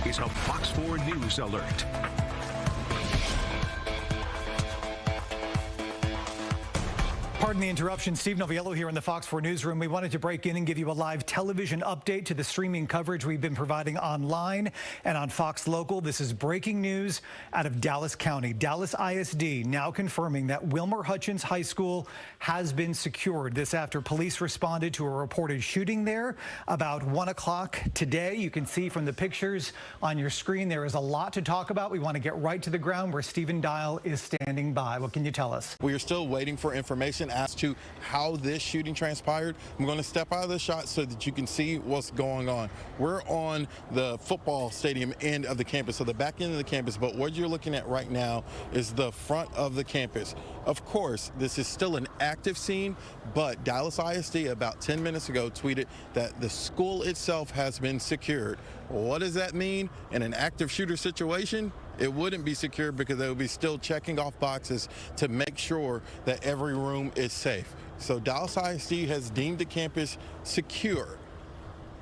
is a Fox 4 News Alert. Pardon the interruption. Steve Noviello here in the Fox 4 newsroom. We wanted to break in and give you a live television update to the streaming coverage we've been providing online and on Fox Local. This is breaking news out of Dallas County. Dallas-ISD now confirming that Wilmer-Hutchins High School has been secured. This after police responded to a reported shooting there about 1 o'clock today. You can see from the pictures on your screen there is a lot to talk about. We want to get right to the ground where Stephen Dial is standing by. What can you tell us? We are still waiting for information as to how this shooting transpired. I'm going to step out of the shot so that you can see what's going on. We're on the football stadium end of the campus, so the back end of the campus, but what you're looking at right now is the front of the campus. Of course, this is still an active scene, but Dallas ISD about 10 minutes ago tweeted that the school itself has been secured. What does that mean? In an active shooter situation, it wouldn't be secure because they would be still checking off boxes to make sure that every room is safe. So Dallas ISD has deemed the campus secure.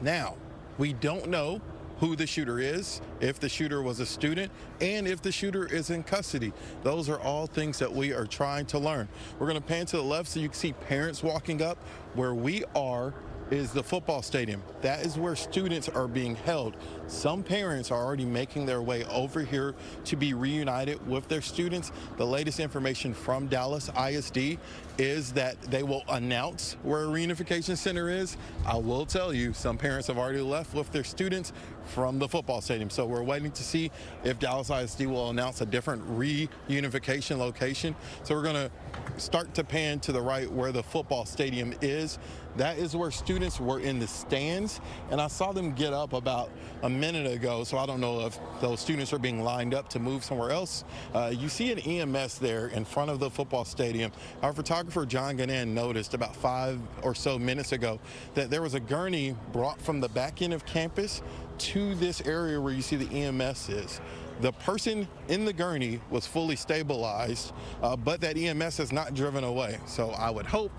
Now, we don't know who the shooter is, if the shooter was a student, and if the shooter is in custody. Those are all things that we are trying to learn. We're going to pan to the left so you can see parents walking up. Where we are is the football stadium. That is where students are being held. Some parents are already making their way over here to be reunited with their students. The latest information from Dallas ISD is that they will announce where a reunification center is. I will tell you, some parents have already left with their students from the football stadium. So we're waiting to see if Dallas ISD will announce a different reunification location. So we're going to start to pan to the right where the football stadium is. That is where students were in the stands, and I saw them get up about a minute ago, so I don't know if those students are being lined up to move somewhere else. You see an EMS there in front of the football stadium. Our photographer, John Gannan, noticed about 5 or so minutes ago that there was a gurney brought from the back end of campus to this area where you see the EMS is. The person in the gurney was fully stabilized, but that EMS has not driven away. So I would hope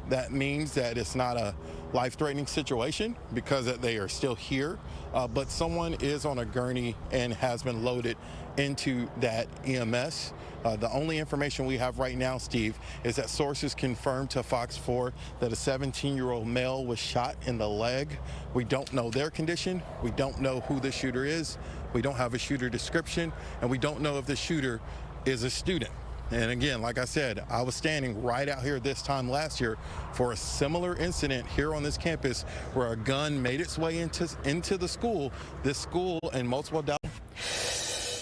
that means that it's not a life-threatening situation because they are still here, but someone is on a gurney and has been loaded into that EMS. The only information we have right now, Steve, is that sources confirmed to Fox 4 that a 17-year-old male was shot in the leg. We don't know their condition. We don't know who the shooter is. We don't have a shooter description, and we don't know if the shooter is a student. And again, like I said, I was standing right out here this time last year for a similar incident here on this campus where a gun made its way into the school. This school and multiple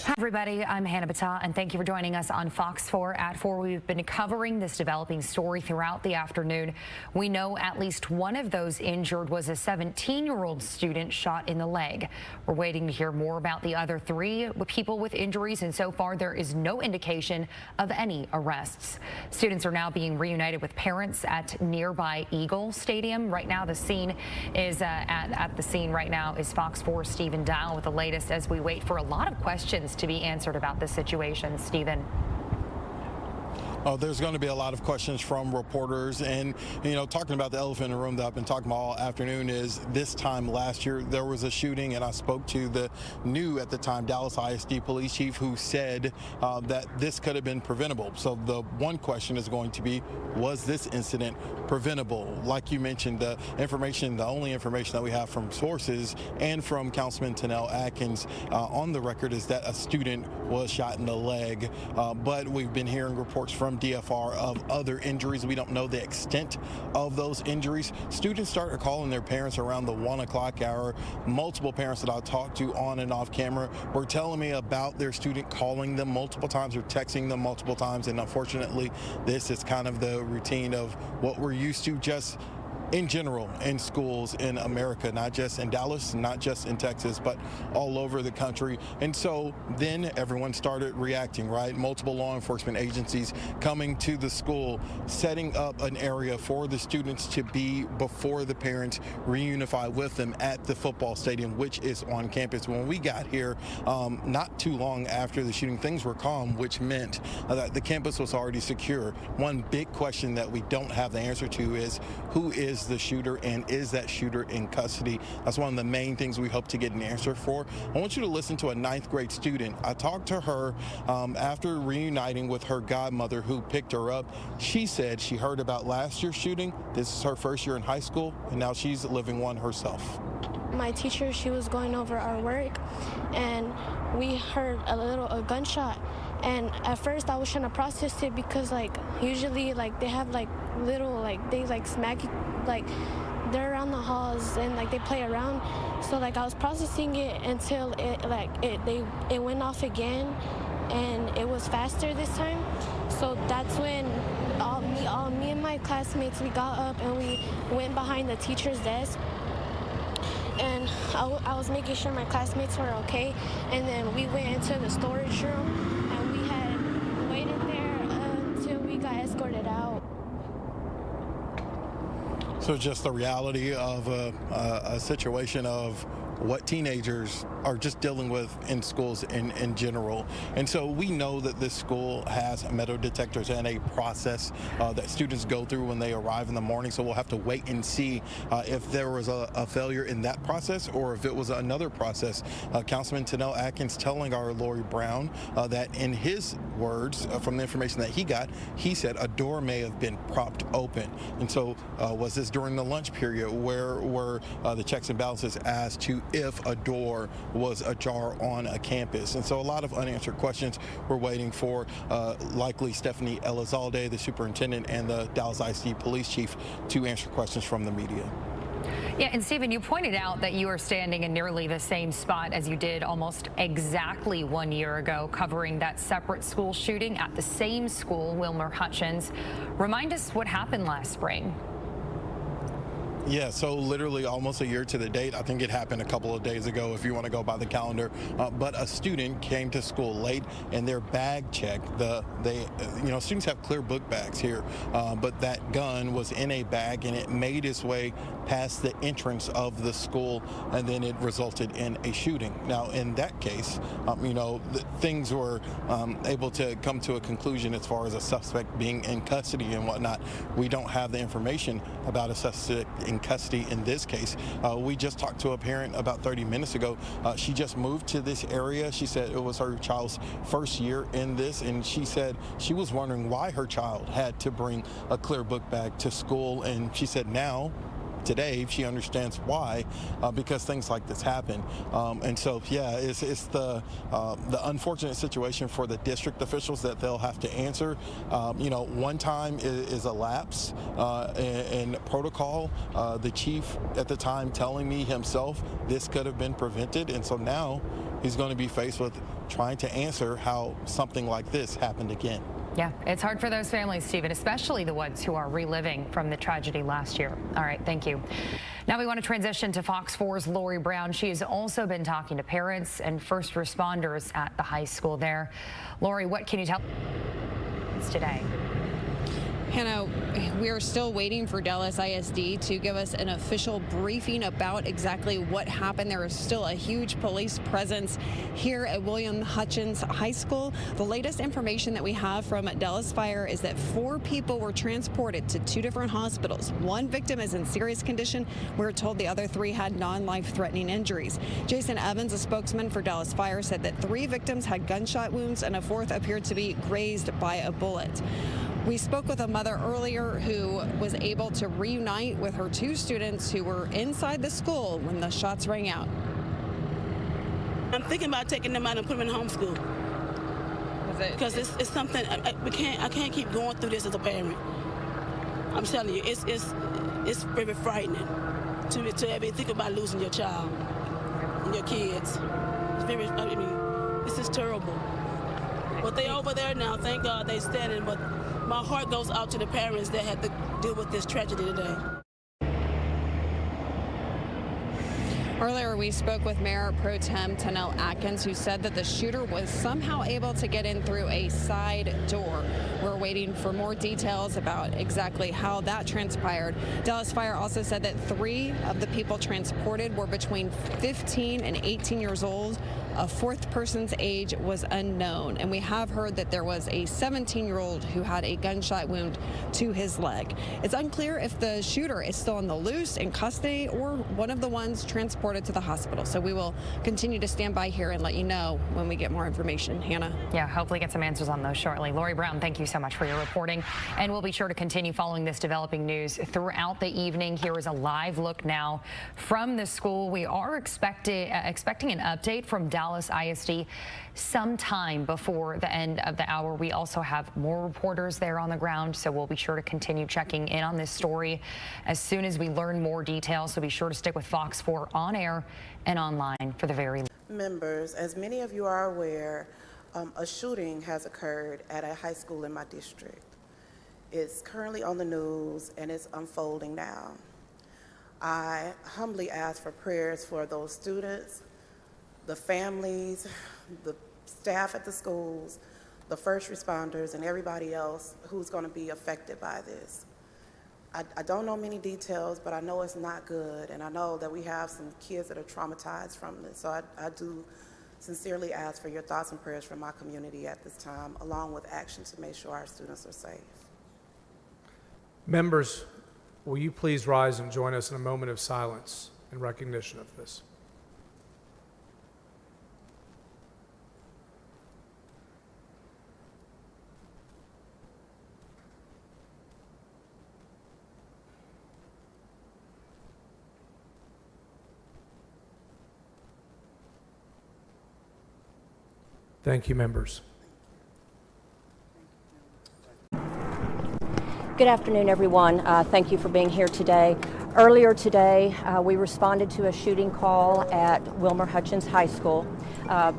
Hi everybody, I'm Hannah Battah, and thank you for joining us on Fox 4 at 4. We've been covering this developing story throughout the afternoon. We know at least one of those injured was a 17-year-old student shot in the leg. We're waiting to hear more about the other 3 people with injuries, and so far there is no indication of any arrests. Students are now being reunited with parents at nearby Eagle Stadium. Right now the scene is at the scene right now is Fox 4's Stephen Dial with the latest as we wait for a lot of questions to be answered about this situation. Stephen. There's going to be a lot of questions from reporters, and talking about the elephant in the room that I've been talking about all afternoon is this time last year there was a shooting, and I spoke to the new at the time Dallas ISD police chief who said that this could have been preventable. So the one question is going to be, was this incident preventable? Like you mentioned, the only information that we have from sources and from Councilman Tennell Atkins on the record is that a student was shot in the leg, but we've been hearing reports from DFR of other injuries. We don't know the extent of those injuries. Students started calling their parents around the 1 o'clock hour. Multiple parents that I talked to on and off camera were telling me about their student calling them multiple times or texting them multiple times, and unfortunately this is kind of the routine of what we're used to just in general in schools in America, not just in Dallas, not just in Texas, but all over the country. And so then everyone started reacting, right? Multiple law enforcement agencies coming to the school, setting up an area for the students to be before the parents reunify with them at the football stadium, which is on campus. When we got here, not too long after the shooting, things were calm, which meant that the campus was already secure. One big question that we don't have the answer to is, who is is the shooter and is that shooter in custody? That's one of the main things we hope to get an answer for. I want you to listen to a 9th grade student. I talked to her after reuniting with her godmother who picked her up. She said she heard about last year's shooting. This is her first year in high school, and now she's living one herself. My teacher, she was going over our work, and we heard a gunshot. And at first I was trying to process it because usually they have little they smack you, they're around the halls and they play around. So I was processing it until it went off again, and it was faster this time. So that's when me and my classmates, we got up and we went behind the teacher's desk. And I was making sure my classmates were okay, and then we went into the storage room and we had waited there until we got escorted out. So just the reality of a situation of what teenagers are just dealing with in schools in general. And so we know that this school has metal detectors and a process that students go through when they arrive in the morning. So we'll have to wait and see if there was a failure in that process or if it was another process. Councilman Tanel Atkins telling our Lori Brown that in his words, from the information that he got, he said a door may have been propped open. And so was this during the lunch period? Where were the checks and balances as to if a door was ajar on a campus? And so a lot of unanswered questions we're waiting for. Likely Stephanie Elizalde, the superintendent, and the dallas-isd police chief to answer questions from the media. Yeah, and Stephen, you pointed out that you are standing in nearly the same spot as you did almost exactly 1 year ago, covering that separate school shooting at the same school, Wilmer-Hutchins. Remind us what happened last spring. Yeah, so literally almost a year to the date. I think it happened a couple of days ago if you want to go by the calendar. But a student came to school late and their bag check, students have clear book bags here, but that gun was in a bag and it made its way past the entrance of the school, and then it resulted in a shooting. Now, in that case, things were able to come to a conclusion as far as a suspect being in custody and whatnot. We don't have the information about a suspect in custody in this case. We just talked to a parent about 30 minutes ago. She just moved to this area. She said it was her child's first year in this, and she said she was wondering why her child had to bring a clear book bag to school, and she said now today she understands why, because things like this happen. And so yeah, it's the unfortunate situation for the district officials that they'll have to answer. One time is a lapse in protocol. The chief at the time telling me himself this could have been prevented, and so now he's going to be faced with trying to answer how something like this happened again. Yeah, it's hard for those families, Stephen, especially the ones who are reliving from the tragedy last year. All right, thank you. Now we want to transition to Fox 4's Lori Brown. She has also been talking to parents and first responders at the high school there. Lori, what can you tell us today? Hannah, we are still waiting for Dallas-ISD to give us an official briefing about exactly what happened. There is still a huge police presence here at Wilmer-Hutchins High School. The latest information that we have from Dallas Fire is that 4 people were transported to 2 different hospitals. 1 victim is in serious condition. We're told the other 3 had non-life-threatening injuries. Jason Evans, a spokesman for Dallas Fire, said that 3 victims had gunshot wounds and a 4th appeared to be grazed by a bullet. We spoke with a mother earlier who was able to reunite with her 2 students who were inside the school when the shots rang out. I'm thinking about taking them out and putting them in homeschool. Because it's something I can't keep going through this as a parent. I'm telling you, it's very frightening to ever think about losing your child and your kids. This is terrible. But they over there now. Thank God they standing. But my heart goes out to the parents that had to deal with this tragedy today. Earlier, we spoke with Mayor Pro Tem Tanel Atkins, who said that the shooter was somehow able to get in through a side door. We're waiting for more details about exactly how that transpired. Dallas Fire also said that 3 of the people transported were between 15 and 18 years old. A fourth person's age was unknown, and we have heard that there was a 17-year-old who had a gunshot wound to his leg. It's unclear if the shooter is still on the loose in custody or one of the ones transported to the hospital. So we will continue to stand by here and let you know when we get more information. Hannah? Yeah, hopefully get some answers on those shortly. Lori Brown, thank you so much for your reporting. And we'll be sure to continue following this developing news throughout the evening. Here is a live look now from the school. We are expecting an update from dallas-isd sometime before the end of the hour. We also have more reporters there on the ground, so we'll be sure to continue checking in on this story as soon as we learn more details. So be sure to stick with Fox 4 on air and online for the very latest. Members, as many of you are aware, a shooting has occurred at a high school in my district. It's currently on the news and it's unfolding now. I humbly ask for prayers for those students, the families, the staff at the schools, the first responders, and everybody else who's going to be affected by this. I don't know many details, but I know it's not good, and I know that we have some kids that are traumatized from this. So I do sincerely ask for your thoughts and prayers from my community at this time, along with action to make sure our students are safe. Members, will you please rise and join us in a moment of silence in recognition of this? Thank you, members. Good afternoon, everyone. Thank you for being here today. Earlier today, we responded to a shooting call at Wilmer-Hutchins High School.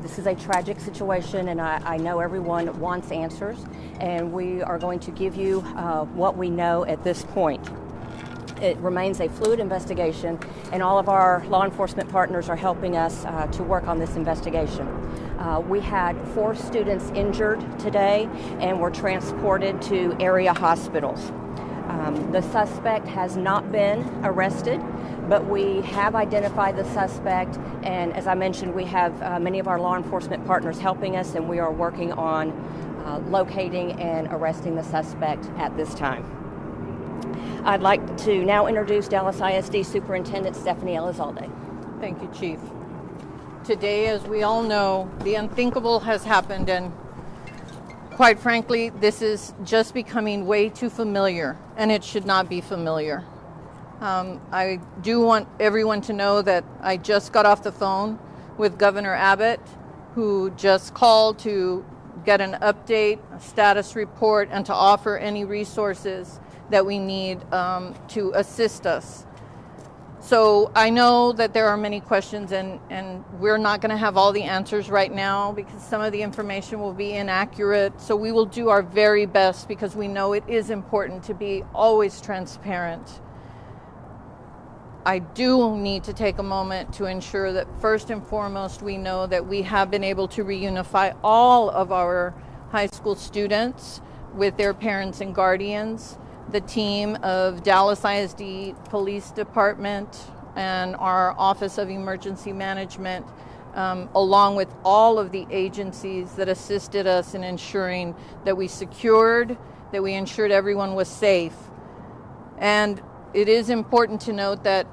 This is a tragic situation, and I know everyone wants answers, and we are going to give you what we know at this point. It remains a fluid investigation, and all of our law enforcement partners are helping us to work on this investigation. We had 4 students injured today and were transported to area hospitals. The suspect has not been arrested, but we have identified the suspect, and as I mentioned, we have many of our law enforcement partners helping us, and we are working on locating and arresting the suspect at this time. I'd like to now introduce Dallas-ISD Superintendent Stephanie Elizalde. Thank you, Chief. Today, as we all know, the unthinkable has happened, and quite frankly, this is just becoming way too familiar, and it should not be familiar. I do want everyone to know that I just got off the phone with Governor Abbott, who just called to get an update, a status report, and to offer any resources that we need to assist us. So I know that there are many questions, and we're not going to have all the answers right now because some of the information will be inaccurate. So we will do our very best because we know it is important to be always transparent. I do need to take a moment to ensure that first and foremost we know that we have been able to reunify all of our high school students with their parents and guardians. The team of Dallas-ISD Police Department and our Office of Emergency Management, along with all of the agencies that assisted us in ensuring that we ensured everyone was safe. And it is important to note that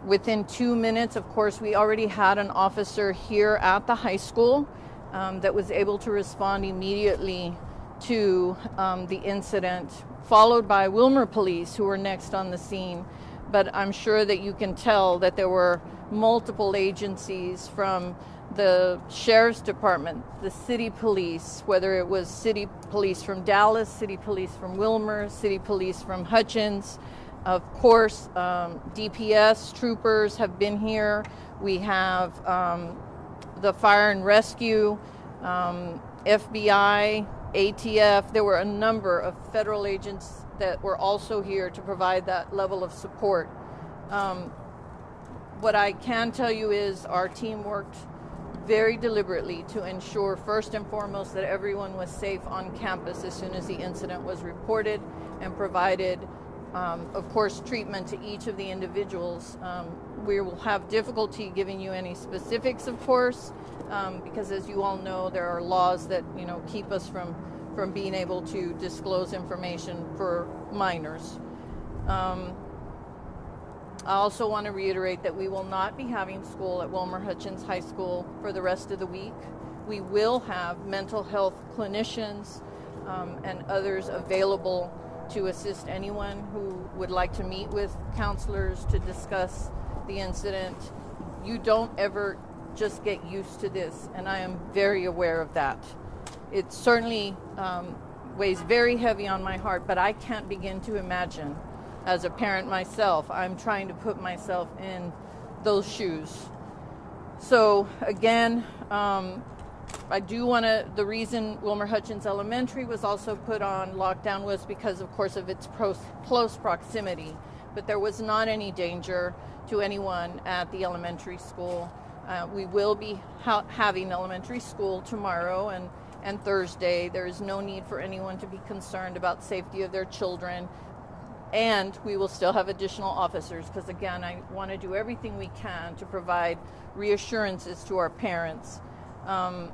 within 2 minutes, of course, we already had an officer here at the high school that was able to respond immediately to the incident, followed by Wilmer Police, who were next on the scene. But I'm sure that you can tell that there were multiple agencies from the Sheriff's Department, the City Police, whether it was City Police from Dallas, City Police from Wilmer, City Police from Hutchins. Of course, DPS troopers have been here. We have the Fire and Rescue, FBI, ATF. There were a number of federal agents that were also here to provide that level of support. What I can tell you is our team worked very deliberately to ensure first and foremost that everyone was safe on campus as soon as the incident was reported, and provided of course, treatment to each of the individuals. We will have difficulty giving you any specifics, of course, because as you all know, there are laws that, keep us from being able to disclose information for minors. I also want to reiterate that we will not be having school at Wilmer-Hutchins High School for the rest of the week. We will have mental health clinicians and others available to assist anyone who would like to meet with counselors to discuss the incident. You don't ever just get used to this, and I am very aware of that. It certainly weighs very heavy on my heart, but I can't begin to imagine. As a parent myself, I'm trying to put myself in those shoes. So again, I do want to, the reason Wilmer-Hutchins Elementary was also put on lockdown was because, of course, of its close proximity. But there was not any danger to anyone at the elementary school. We will be having elementary school tomorrow and Thursday. There is no need for anyone to be concerned about safety of their children. And we will still have additional officers because, again, I want to do everything we can to provide reassurances to our parents. The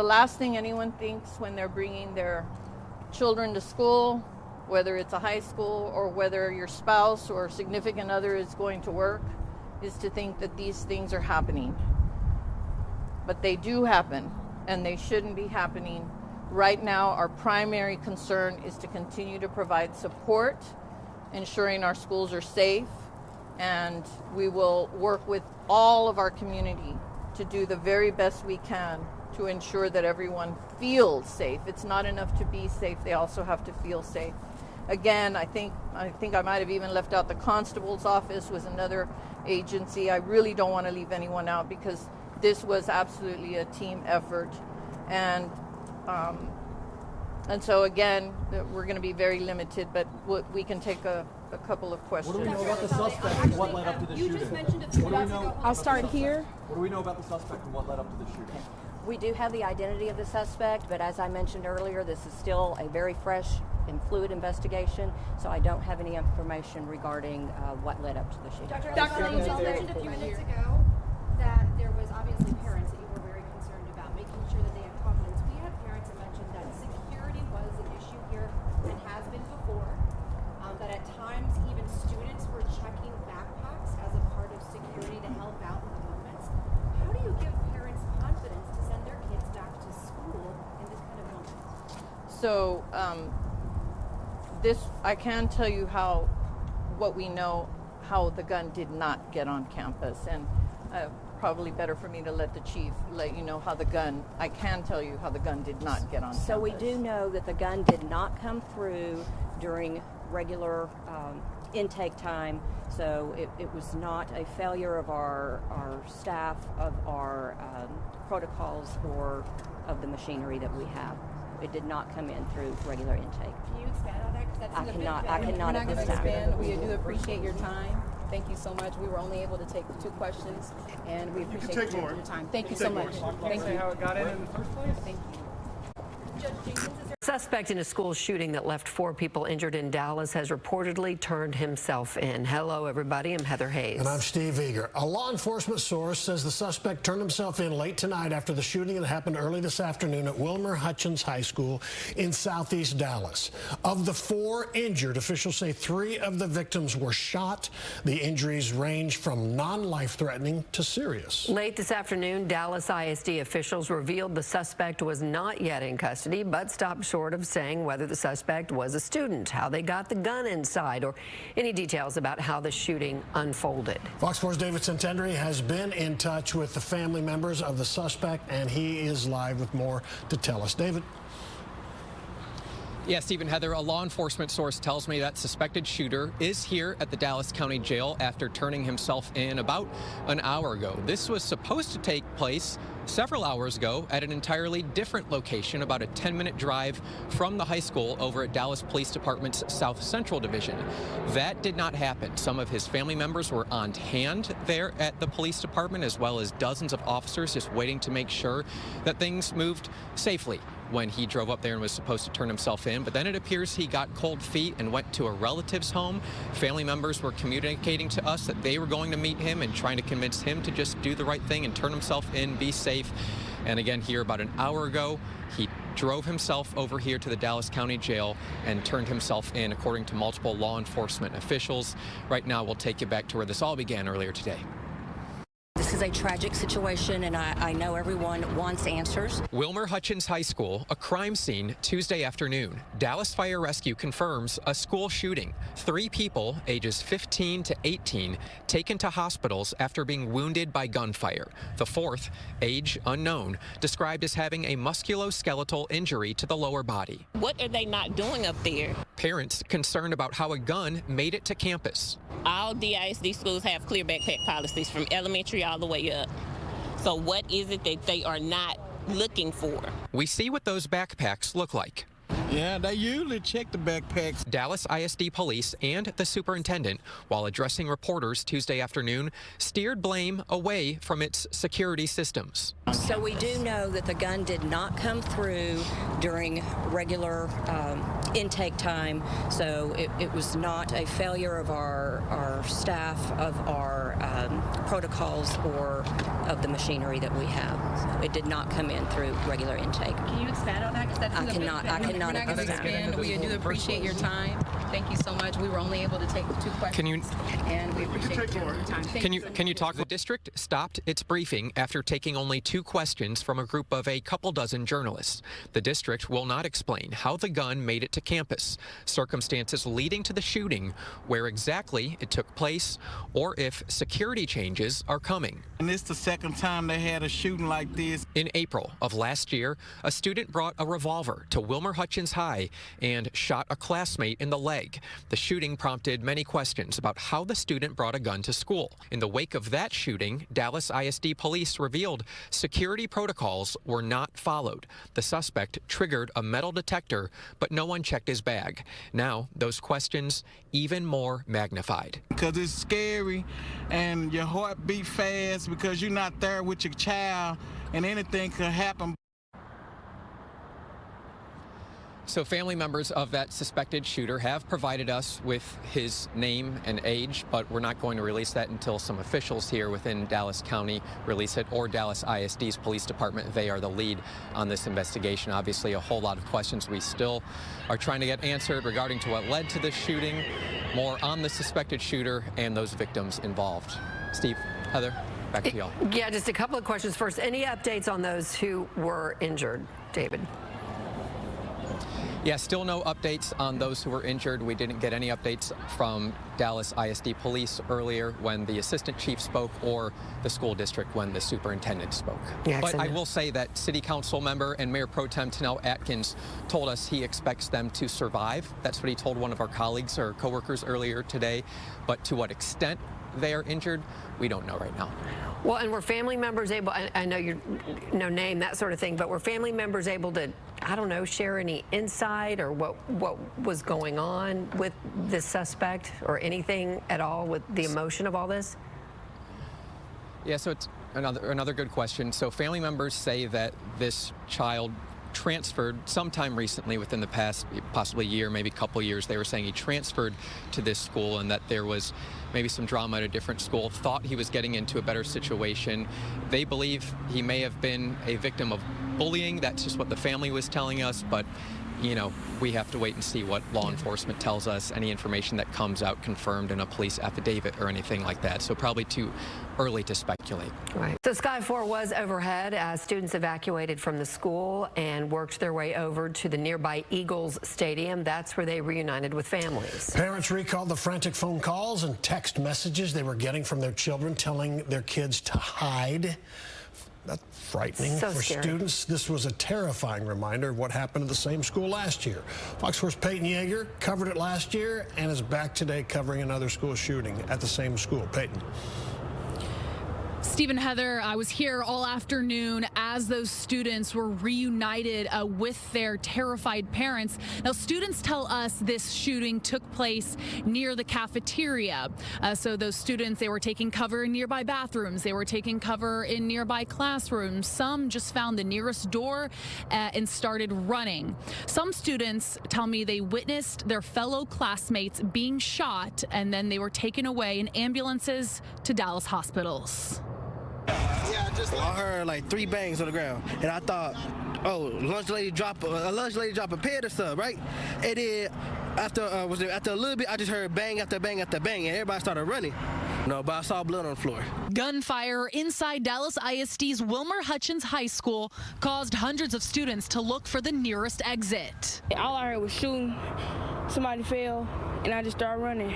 last thing anyone thinks when they're bringing their children to school, whether it's a high school or whether your spouse or significant other is going to work, is to think that these things are happening. But they do happen, and they shouldn't be happening. Right now, our primary concern is to continue to provide support, ensuring our schools are safe, and we will work with all of our community to do the very best we can to ensure that everyone feels safe. It's not enough to be safe, they also have to feel safe. Again, I think I might have even left out the constable's office was another agency. I really don't want to leave anyone out because this was absolutely a team effort. And so again, we're going to be very limited, but we can take a couple of questions. What do we know about the suspect and what led up to the shooting? You just mentioned it 2 minutes ago. I'll start here. What do we know about the suspect and what led up to the shooting? We do have the identity of the suspect, but as I mentioned earlier, this is still a very fresh and fluid investigation, so I don't have any information regarding what led up to the shooting. Dr. Haynes, you mentioned a few minutes ago that there was obviously parents that you were very concerned about, making sure that they had confidence. We had parents that mentioned that security was an issue here and has been before, that at times even students were checking backpacks as a part of security to help out in the moments. How do you give parents confidence to send their kids back to school in this kind of moment? So I can tell you what we know, how the gun did not get on campus, and probably better for me to let the chief let you know I can tell you how the gun did not get on campus. So we do know that the gun did not come through during regular intake time, so it was not a failure of our staff, of our protocols, or of the machinery that we have. It did not come in through regular intake. Can you expand on that? I cannot at this time. We do appreciate your time. Thank you so much. We were only able to take 2 questions, and we appreciate your time. Thank you so much. Thank you. How it got in the first place? Thank you. Judge Jenkins, is there Suspect in a school shooting that left 4 people injured in Dallas has reportedly turned himself in. Hello, everybody. I'm Heather Hayes. And I'm Steve Eager. A law enforcement source says the suspect turned himself in late tonight after the shooting that happened early this afternoon at Wilmer-Hutchins High School in southeast Dallas. Of the 4 injured, officials say 3 of the victims were shot. The injuries range from non-life-threatening to serious. Late this afternoon, Dallas-ISD officials revealed the suspect was not yet in custody, but stopped short of saying whether the suspect was a student, how they got the gun inside, or any details about how the shooting unfolded. Fox 4's David Santendry has been in touch with the family members of the suspect, and he is live with more to tell us. David? Yeah, Stephen, Heather, a law enforcement source tells me that suspected shooter is here at the Dallas County Jail after turning himself in about an hour ago. This was supposed to take place several hours ago at an entirely different location, about a 10-minute drive from the high school over at Dallas Police Department's South Central Division. That did not happen. Some of his family members were on hand there at the police department, as well as dozens of officers just waiting to make sure that things moved safely when he drove up there and was supposed to turn himself in, but then it appears he got cold feet and went to a relative's home. Family members were communicating to us that they were going to meet him and trying to convince him to just do the right thing and turn himself in, be safe. And again, here about an hour ago, he drove himself over here to the Dallas County Jail and turned himself in, according to multiple law enforcement officials. Right now, we'll take you back to where this all began earlier today. This is a tragic situation, and I know everyone wants answers. Wilmer-Hutchins High School, a crime scene Tuesday afternoon. Dallas Fire Rescue confirms a school shooting. 3 people, ages 15 to 18, taken to hospitals after being wounded by gunfire. The 4th, age unknown, described as having a musculoskeletal injury to the lower body. What are they not doing up there? Parents concerned about how a gun made it to campus. All DISD schools have clear backpack policies from elementary all the way up. So what is it that they are not looking for? We see what those backpacks look like. Yeah, they usually check the backpacks. Dallas ISD police and the superintendent, while addressing reporters Tuesday afternoon, steered blame away from its security systems. So we do know that the gun did not come through during regular intake time, so it was not a failure of our staff, of our protocols, or of the machinery that we have. So it did not come in through regular intake. Can you expand on that? I cannot expand. We do appreciate your time. Thank you so much. We were only able to take 2 questions. And we appreciate your time. Can you talk? The district stopped its briefing after taking only 2 questions from a group of a couple dozen journalists. The district will not explain how the gun made it to campus, circumstances leading to the shooting, where exactly it took place, or if security changes are coming. And it's the second time they had a shooting like this. In April of last year, a student brought a revolver to Wilmer-Hutchins High and shot a classmate in the leg. The shooting prompted many questions about how the student brought a gun to school. In the wake of that shooting, Dallas ISD police revealed security protocols were not followed. The suspect triggered a metal detector, but no one checked his bag. Now, those questions even more magnified. Because it's scary and your heart beat fast because you're not there with your child and anything could happen. So family members of that suspected shooter have provided us with his name and age, but we're not going to release that until some officials here within Dallas County release it, or Dallas ISD's police department. They are the lead on this investigation. Obviously, a whole lot of questions we still are trying to get answered regarding to what led to this shooting, more on the suspected shooter and those victims involved. Steve, Heather, back to y'all. Yeah, just a couple of questions first. Any updates on those who were injured, David? Yeah, still no updates on those who were injured. We didn't get any updates from Dallas ISD police earlier when the assistant chief spoke, or the school district when the superintendent spoke. Yeah, but I will say that City Council member and Mayor Pro Tem Tanel Atkins told us he expects them to survive. That's what he told one of our colleagues or coworkers earlier today. But to what extent they are injured, we don't know right now. Well, and were family members able, I know you're no name, that sort of thing, but were family members able to, I don't know, share any insight or what was going on with this suspect, or anything at all with the emotion of all this? Yeah, so it's another good question. So family members say that this child transferred sometime recently, within the past possibly year, maybe a couple years. They were saying he transferred to this school and that there was maybe some drama at a different school, thought he was getting into a better situation. They believe he may have been a victim of bullying. That's just what the family was telling us, but you know, we have to wait and see what law enforcement tells us, any information that comes out confirmed in a police affidavit or anything like that. So probably too early to speculate. Right. So Sky 4 was overhead as students evacuated from the school and worked their way over to the nearby Eagles Stadium. That's where they reunited with families. Parents recalled the frantic phone calls and text messages they were getting from their children telling their kids to hide. That's frightening for students. This was a terrifying reminder of what happened at the same school last year. Fox 4's Peyton Yeager covered it last year and is back today covering another school shooting at the same school. Peyton. Steve and Heather, I was here all afternoon at as those students were reunited with their terrified parents. Now, students tell us this shooting took place near the cafeteria. So those students, they were taking cover in nearby bathrooms. They were taking cover in nearby classrooms. Some just found the nearest door and started running. Some students tell me they witnessed their fellow classmates being shot, and then they were taken away in ambulances to Dallas hospitals. Yeah, I heard like 3 bangs on the ground, and I thought, oh, a lunch lady drop a pad or something, right? And then after a little bit, I just heard bang after bang after bang, and everybody started running. No, but I saw blood on the floor. Gunfire inside Dallas ISD's Wilmer-Hutchins High School caused hundreds of students to look for the nearest exit. All I heard was shooting. Somebody fell, and I just started running.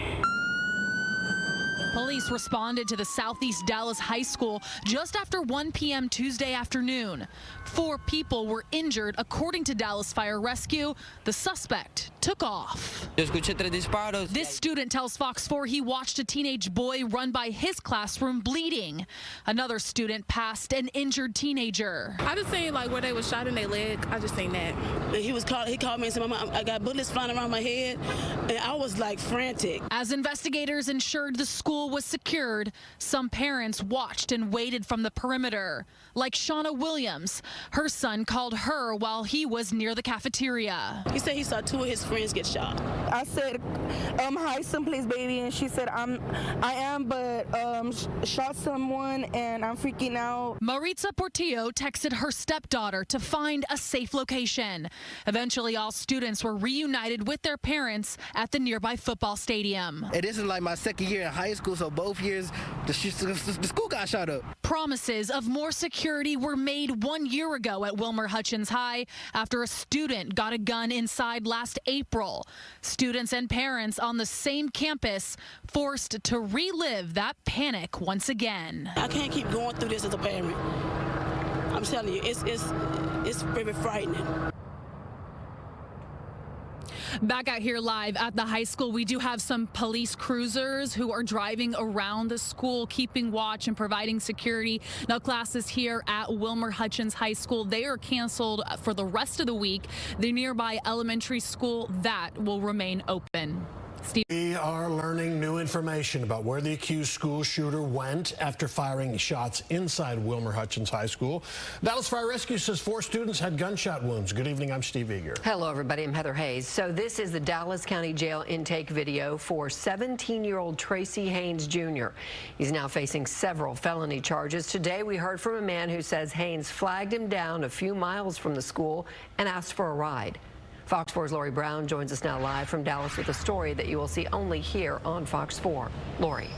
Police responded to the Southeast Dallas High School just after 1 p.m. Tuesday afternoon. 4 people were injured, according to Dallas Fire Rescue. The suspect took off. This student tells Fox 4 he watched a teenage boy run by his classroom bleeding. Another student passed an injured teenager. I just seen like where they was shot in their leg. I just seen that. He called me and said, "Mama, I got bullets flying around my head," and I was like frantic. As investigators ensured the school was secured, some parents watched and waited from the perimeter. Like Shauna Williams, her son called her while he was near the cafeteria. He said he saw 2 of his friends get shot. I said, hi, someplace, baby, and she said, I am, but shot someone, and I'm freaking out. Maritza Portillo texted her stepdaughter to find a safe location. Eventually, all students were reunited with their parents at the nearby football stadium. And this is like my 2nd year in high school, so both years the school got shot up. Promises of more security were made 1 year ago at Wilmer-Hutchins High after a student got a gun inside last April. Students and parents on the same campus forced to relive that panic once again. I can't keep going through this as a parent. I'm telling you, it's very frightening. Back out here live at the high school, we do have some police cruisers who are driving around the school, keeping watch and providing security. Now, classes here at Wilmer-Hutchins High School, they are canceled for the rest of the week. The nearby elementary school, that will remain open. Steve. We are learning new information about where the accused school shooter went after firing shots inside Wilmer-Hutchins High School. Dallas Fire Rescue says 4 students had gunshot wounds. Good evening, I'm Steve Eager. Hello, everybody. I'm Heather Hayes. So this is the Dallas County Jail intake video for 17-year-old Tracy Haynes Jr. He's now facing several felony charges. Today, we heard from a man who says Haynes flagged him down a few miles from the school and asked for a ride. Fox 4's Lori Brown joins us now live from Dallas with a story that you will see only here on Fox 4. Lori.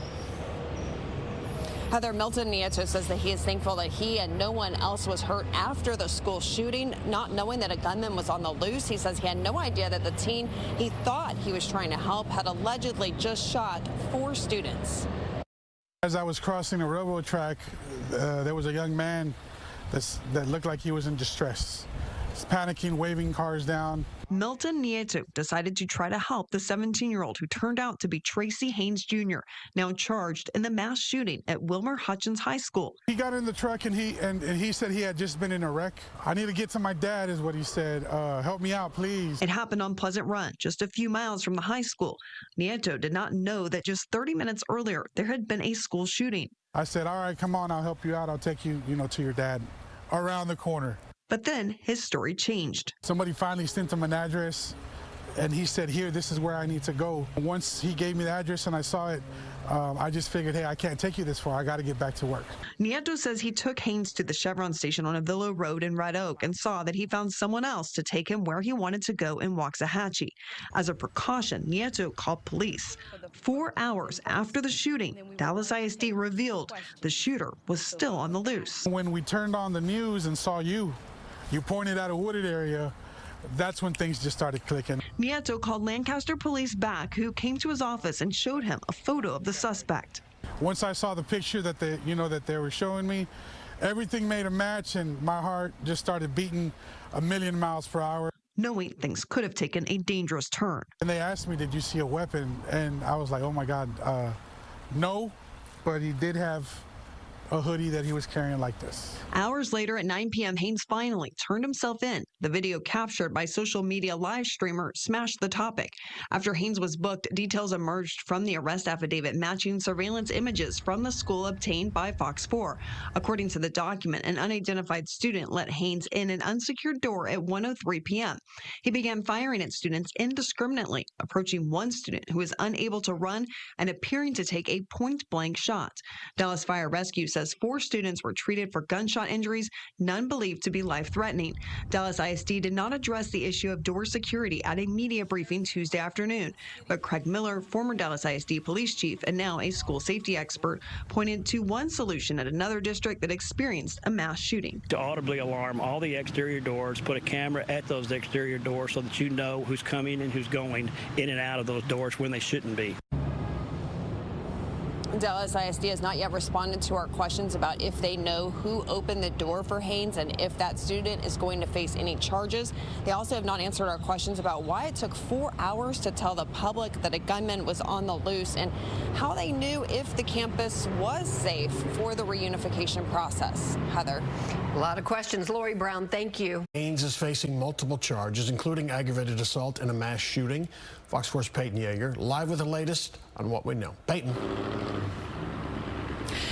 Heather, Milton Nieto says that he is thankful that he and no one else was hurt after the school shooting, not knowing that a gunman was on the loose. He says he had no idea that the teen he thought he was trying to help had allegedly just shot 4 students. As I was crossing the railroad track, there was a young man that looked like he was in distress. He's panicking, waving cars down. Milton Nieto decided to try to help the 17-year-old who turned out to be Tracy Haynes Jr., now charged in the mass shooting at Wilmer-Hutchins High School. He got in the truck and he said he had just been in a wreck. I need to get to my dad is what he said. Help me out, please. It happened on Pleasant Run, just a few miles from the high school. Nieto did not know that just 30 minutes earlier, there had been a school shooting. I said, all right, come on, I'll help you out. I'll take you, to your dad around the corner. But then his story changed. Somebody finally sent him an address, and he said, here, this is where I need to go. Once he gave me the address and I saw it, I just figured, hey, I can't take you this far. I got to get back to work. Nieto says he took Haynes to the Chevron station on Avila Road in Red Oak and saw that he found someone else to take him where he wanted to go in Waxahachie. As a precaution, Nieto called police. 4 hours after the shooting, Dallas ISD revealed the shooter was still on the loose. When we turned on the news and saw you pointed at a wooded area, that's when things just started clicking. Nieto called Lancaster police back, who came to his office and showed him a photo of the suspect. Once I saw the picture that they were showing me, everything made a match and my heart just started beating a million miles per hour. Knowing things could have taken a dangerous turn. And they asked me, did you see a weapon? And I was like, oh my God, no, but he did have a hoodie that he was carrying like this. Hours later at 9 p.m., Haynes finally turned himself in. The video captured by social media live streamer Smash the Topic. After Haynes was booked, details emerged from the arrest affidavit matching surveillance images from the school obtained by Fox 4. According to the document, an unidentified student let Haynes in an unsecured door at 1:03 p.m. He began firing at students indiscriminately, approaching one student who was unable to run and appearing to take a point-blank shot. Dallas Fire Rescue says 4 students were treated for gunshot injuries, none believed to be life-threatening. Dallas ISD did not address the issue of door security at a media briefing Tuesday afternoon, but Craig Miller, former Dallas ISD police chief and now a school safety expert, pointed to one solution at another district that experienced a mass shooting. To audibly alarm all the exterior doors, put a camera at those exterior doors so that you know who's coming and who's going in and out of those doors when they shouldn't be. Dallas ISD has not yet responded to our questions about if they know who opened the door for Haynes and if that student is going to face any charges. They also have not answered our questions about why it took 4 hours to tell the public that a gunman was on the loose and how they knew if the campus was safe for the reunification process. Heather. A lot of questions. Lori Brown, thank you. Haynes is facing multiple charges, including aggravated assault in a mass shooting. Fox 4's Peyton Yeager, live with the latest on what we know. Peyton.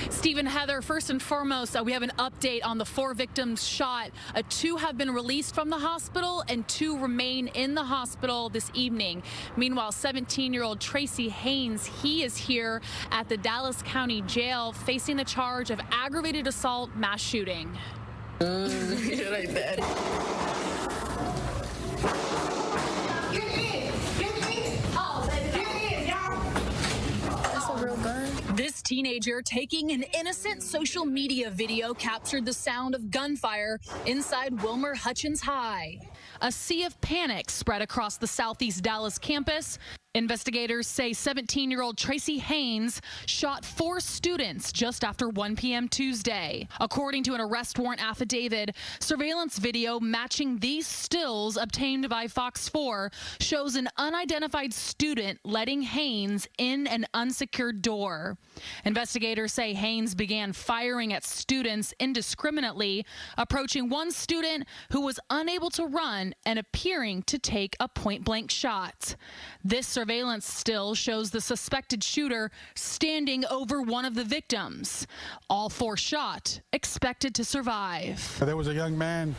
Stephen, Heather, first and foremost, we have an update on the 4 victims shot. 2 have been released from the hospital and 2 remain in the hospital this evening. Meanwhile, 17-year-old Tracy Haynes, he is here at the Dallas County Jail facing the charge of aggravated assault mass shooting. It ain't bad. This teenager taking an innocent social media video captured the sound of gunfire inside Wilmer-Hutchins High. A sea of panic spread across the Southeast Dallas campus. Investigators say 17-year-old Tracy Haynes shot 4 students just after 1 p.m. Tuesday. According to an arrest warrant affidavit, surveillance video matching these stills obtained by Fox 4 shows an unidentified student letting Haynes in an unsecured door. Investigators say Haynes began firing at students indiscriminately, approaching one student who was unable to run and appearing to take a point-blank shot. This surveillance still shows the suspected shooter standing over one of the victims. All 4 shot, expected to survive. There was a young man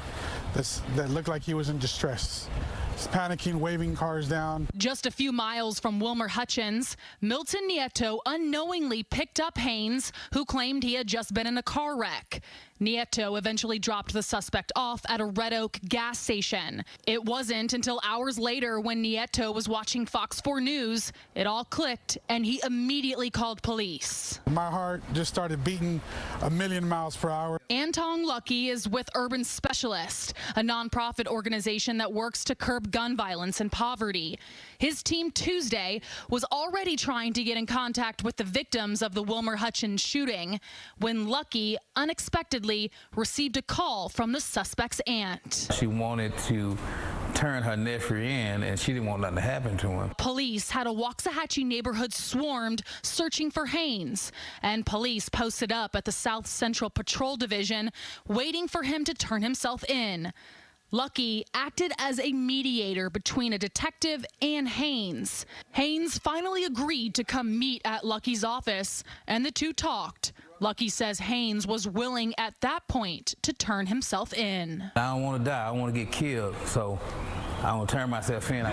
that looked like he was in distress. He's panicking, waving cars down. Just a few miles from Wilmer-Hutchins, Milton Nieto unknowingly picked up Haynes, who claimed he had just been in a car wreck. Nieto eventually dropped the suspect off at a Red Oak gas station. It wasn't until hours later when Nieto was watching Fox 4 News, it all clicked and he immediately called police. My heart just started beating a million miles per hour. Anton Lucky is with Urban Specialist, a nonprofit organization that works to curb gun violence and poverty. His team Tuesday was already trying to get in contact with the victims of the Wilmer-Hutchins shooting when Lucky unexpectedly received a call from the suspect's aunt. She wanted to turn her nephew in, and she didn't want nothing to happen to him. Police had a Waxahachie neighborhood swarmed searching for Haynes, and police posted up at the South Central Patrol Division waiting for him to turn himself in. Lucky acted as a mediator between a detective and Haynes. Haynes finally agreed to come meet at Lucky's office, and the 2 talked. Lucky says Haynes was willing at that point to turn himself in. I don't want to die. I want to get killed, so I want to turn myself in.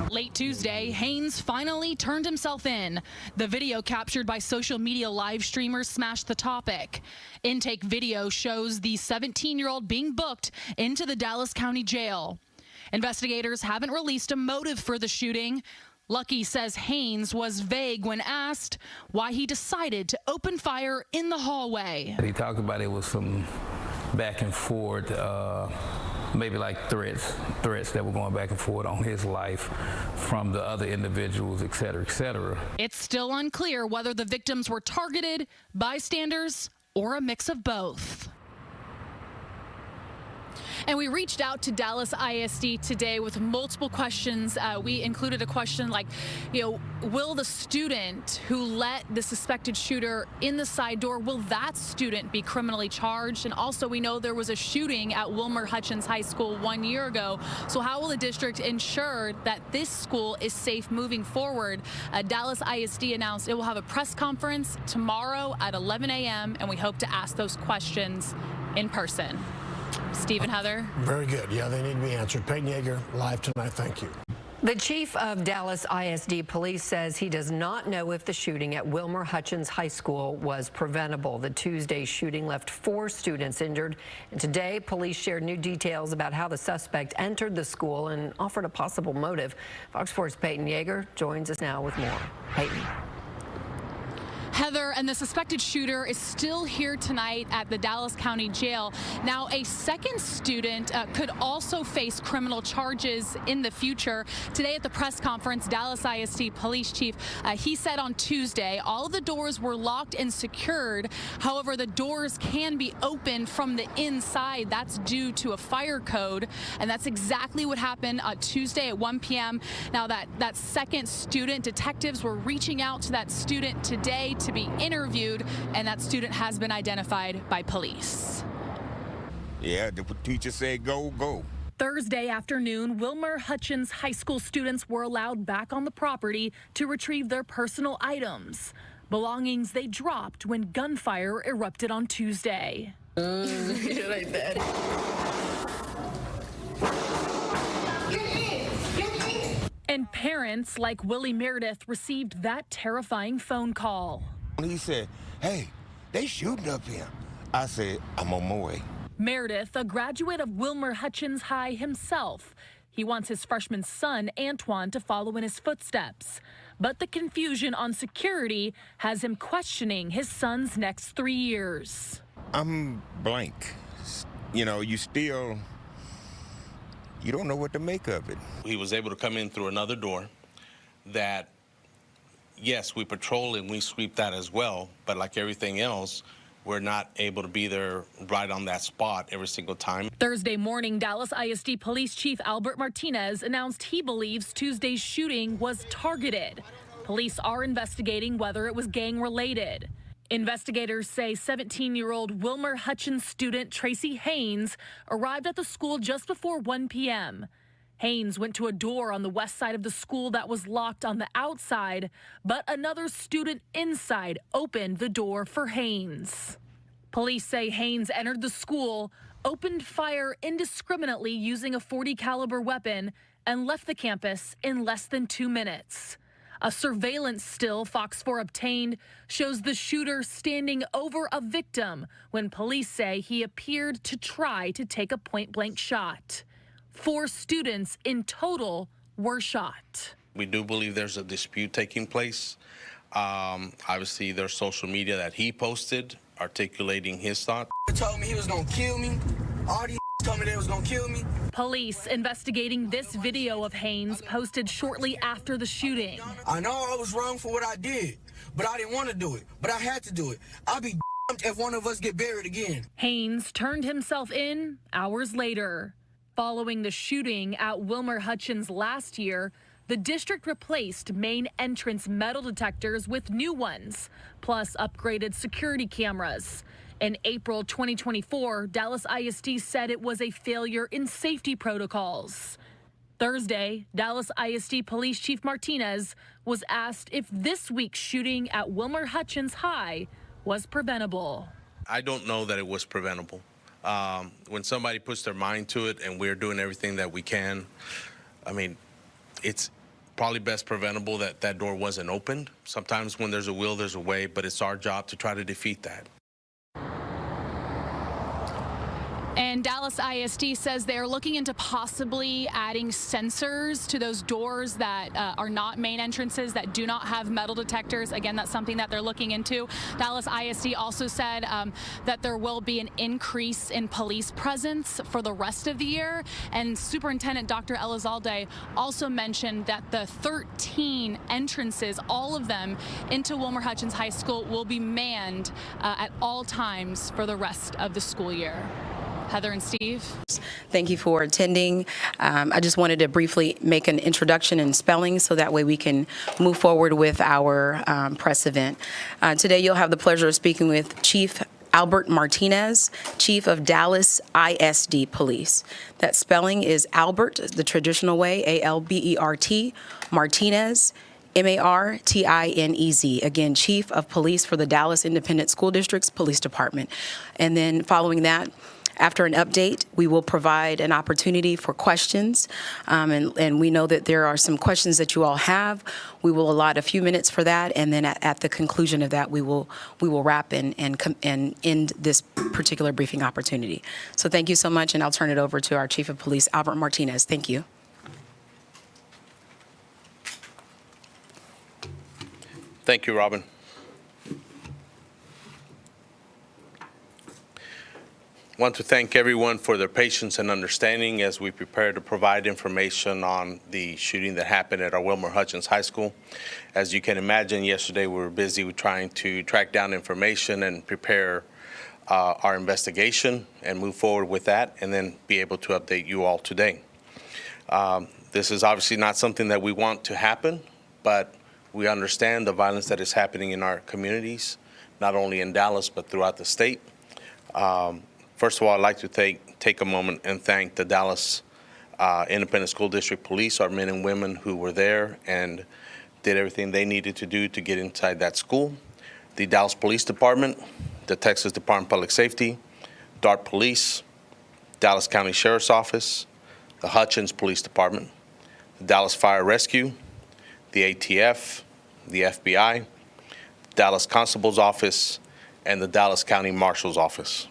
Late Tuesday, Haynes finally turned himself in. The video captured by social media live streamers Smash the Topic. Intake video shows the 17-year-old being booked into the Dallas County Jail. Investigators haven't released a motive for the shooting. Lucky says Haynes was vague when asked why he decided to open fire in the hallway. He talked about it was some back and forth, maybe like threats that were going back and forth on his life from the other individuals, et cetera, et cetera. It's still unclear whether the victims were targeted, bystanders, or a mix of both. And we reached out to Dallas ISD today with multiple questions. We included a question like, will the student who let the suspected shooter in the side door, will that student be criminally charged? And also, we know there was a shooting at Wilmer-Hutchins High School 1 year ago. So how will the district ensure that this school is safe moving forward? Dallas ISD announced it will have a press conference tomorrow at 11 a.m. and we hope to ask those questions in person. Steve and Heather. Very good. Yeah, they need to be answered. Peyton Yeager, live tonight. Thank you. The chief of Dallas ISD Police says he does not know if the shooting at Wilmer-Hutchins High School was preventable. The Tuesday shooting left 4 students injured. And today, police shared new details about how the suspect entered the school and offered a possible motive. Fox 4's Peyton Yeager joins us now with more. Peyton. Heather, and the suspected shooter is still here tonight at the Dallas County Jail. Now, a second student could also face criminal charges in the future. Today at the press conference, Dallas ISD Police Chief, he said on Tuesday, all of the doors were locked and secured. However, the doors can be opened from the inside. That's due to a fire code, and that's exactly what happened Tuesday at 1 p.m. Now, that second student, detectives were reaching out to that student today to be interviewed, and that student has been identified by police. Yeah, the teacher said go, go. Thursday afternoon, Wilmer-Hutchins High School students were allowed back on the property to retrieve their personal items, belongings they dropped when gunfire erupted on Tuesday. Like that. And parents like Willie Meredith received that terrifying phone call. He said, hey, they shooting up here. I said, I'm on my way. Meredith, a graduate of Wilmer-Hutchins High himself. He wants his freshman son, Antoine, to follow in his footsteps. But the confusion on security has him questioning his son's next 3 years. I'm blank. You know, you don't know what to make of it. He was able to come in through another door that, yes, we patrol and we sweep that as well, but like everything else, we're not able to be there right on that spot every single time. Thursday morning, Dallas ISD Police Chief Albert Martinez announced he believes Tuesday's shooting was targeted. Police are investigating whether it was gang-related. Investigators say 17-year-old Wilmer-Hutchins student Tracy Haynes arrived at the school just before 1 p.m. Haynes went to a door on the west side of the school that was locked on the outside, but another student inside opened the door for Haynes. Police say Haynes entered the school, opened fire indiscriminately using a .40 caliber weapon, and left the campus in less than 2 minutes. A surveillance still Fox 4 obtained shows the shooter standing over a victim when police say he appeared to try to take a point-blank shot. 4 students in total were shot. We do believe there's a dispute taking place. Obviously, there's social media that he posted articulating his thought. He told me he was gonna kill me. All these told me they was gonna kill me. Police investigating this video of Haynes posted shortly after the shooting. I know I was wrong for what I did, but I didn't want to do it. But I had to do it. I'll be damned if one of us get buried again. Haynes turned himself in hours later. Following the shooting at Wilmer-Hutchins last year, the district replaced main entrance metal detectors with new ones, plus upgraded security cameras. In April 2024, Dallas ISD said it was a failure in safety protocols. Thursday, Dallas ISD Police Chief Martinez was asked if this week's shooting at Wilmer-Hutchins High was preventable. I don't know that it was preventable. When somebody puts their mind to it and we're doing everything that we can, I mean, it's probably best preventable that that door wasn't opened. Sometimes when there's a will, there's a way, but it's our job to try to defeat that. And Dallas ISD says they're looking into possibly adding sensors to those doors that are not main entrances, that do not have metal detectors. Again, that's something that they're looking into. Dallas ISD also said that there will be an increase in police presence for the rest of the year. And Superintendent Dr. Elizalde also mentioned that the 13 entrances, all of them into Wilmer-Hutchins High School, will be manned at all times for the rest of the school year. Heather and Steve. Thank you for attending. I just wanted to briefly make an introduction in spelling so that way we can move forward with our press event. Today you'll have the pleasure of speaking with Chief Albert Martinez, Chief of Dallas-ISD Police. That spelling is Albert, the traditional way, A-L-B-E-R-T, Martinez, M-A-R-T-I-N-E-Z. Again, Chief of Police for the Dallas Independent School District's Police Department. And then following that, after an update, we will provide an opportunity for questions, and we know that there are some questions that you all have. We will allot a few minutes for that, and then at the conclusion of that, we will wrap and end this particular briefing opportunity. So thank you so much, and I'll turn it over to our Chief of Police, Albert Martinez. Thank you. Thank you, Robin. I want to thank everyone for their patience and understanding as we prepare to provide information on the shooting that happened at our Wilmer-Hutchins High School. As you can imagine, yesterday we were busy with trying to track down information and prepare our investigation and move forward with that, and then be able to update you all today. This is obviously not something that we want to happen, but we understand the violence that is happening in our communities, not only in Dallas, but throughout the state. First of all, I'd like to take a moment and thank the Dallas Independent School District Police, our men and women who were there and did everything they needed to do to get inside that school. The Dallas Police Department, the Texas Department of Public Safety, DART Police, Dallas County Sheriff's Office, the Hutchins Police Department, the Dallas Fire Rescue, the ATF, the FBI, Dallas Constable's Office, and the Dallas County Marshal's Office.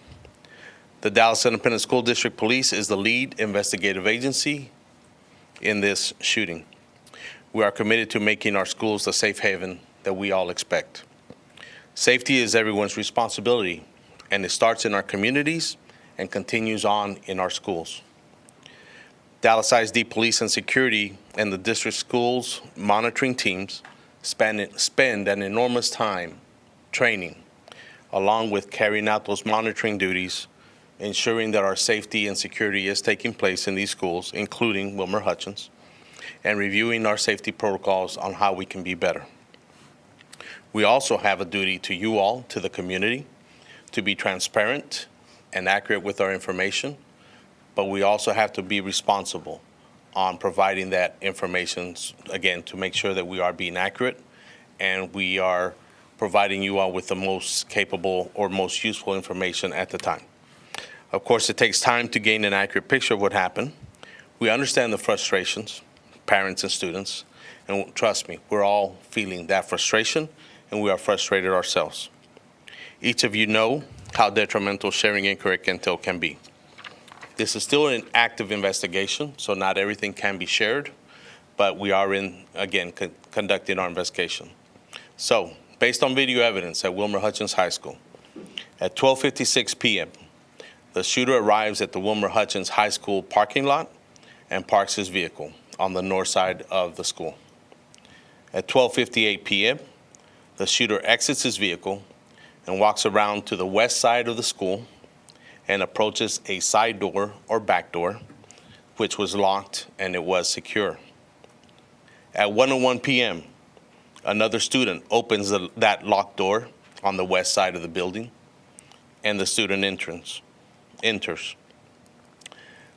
The Dallas Independent School District Police is the lead investigative agency in this shooting. We are committed to making our schools the safe haven that we all expect. Safety is everyone's responsibility, and it starts in our communities and continues on in our schools. Dallas-ISD Police and Security and the district schools monitoring teams spend an enormous time training, along with carrying out those monitoring duties, ensuring that our safety and security is taking place in these schools, including Wilmer-Hutchins, and reviewing our safety protocols on how we can be better. We also have a duty to you all, to the community, to be transparent and accurate with our information, but we also have to be responsible on providing that information, again, to make sure that we are being accurate and we are providing you all with the most capable or most useful information at the time. Of course, it takes time to gain an accurate picture of what happened. We understand the frustrations, parents and students, and trust me, we're all feeling that frustration, and we are frustrated ourselves. Each of you know how detrimental sharing incorrect intel can be. This is still an active investigation, so not everything can be shared, but we are conducting our investigation. So, based on video evidence at Wilmer-Hutchins High School, at 12:56 p.m., the shooter arrives at the Wilmer-Hutchins High School parking lot and parks his vehicle on the north side of the school. At 12:58 p.m., the shooter exits his vehicle and walks around to the west side of the school and approaches a side door or back door, which was locked and it was secure. At 1:01 p.m., another student opens that locked door on the west side of the building, and the student enters,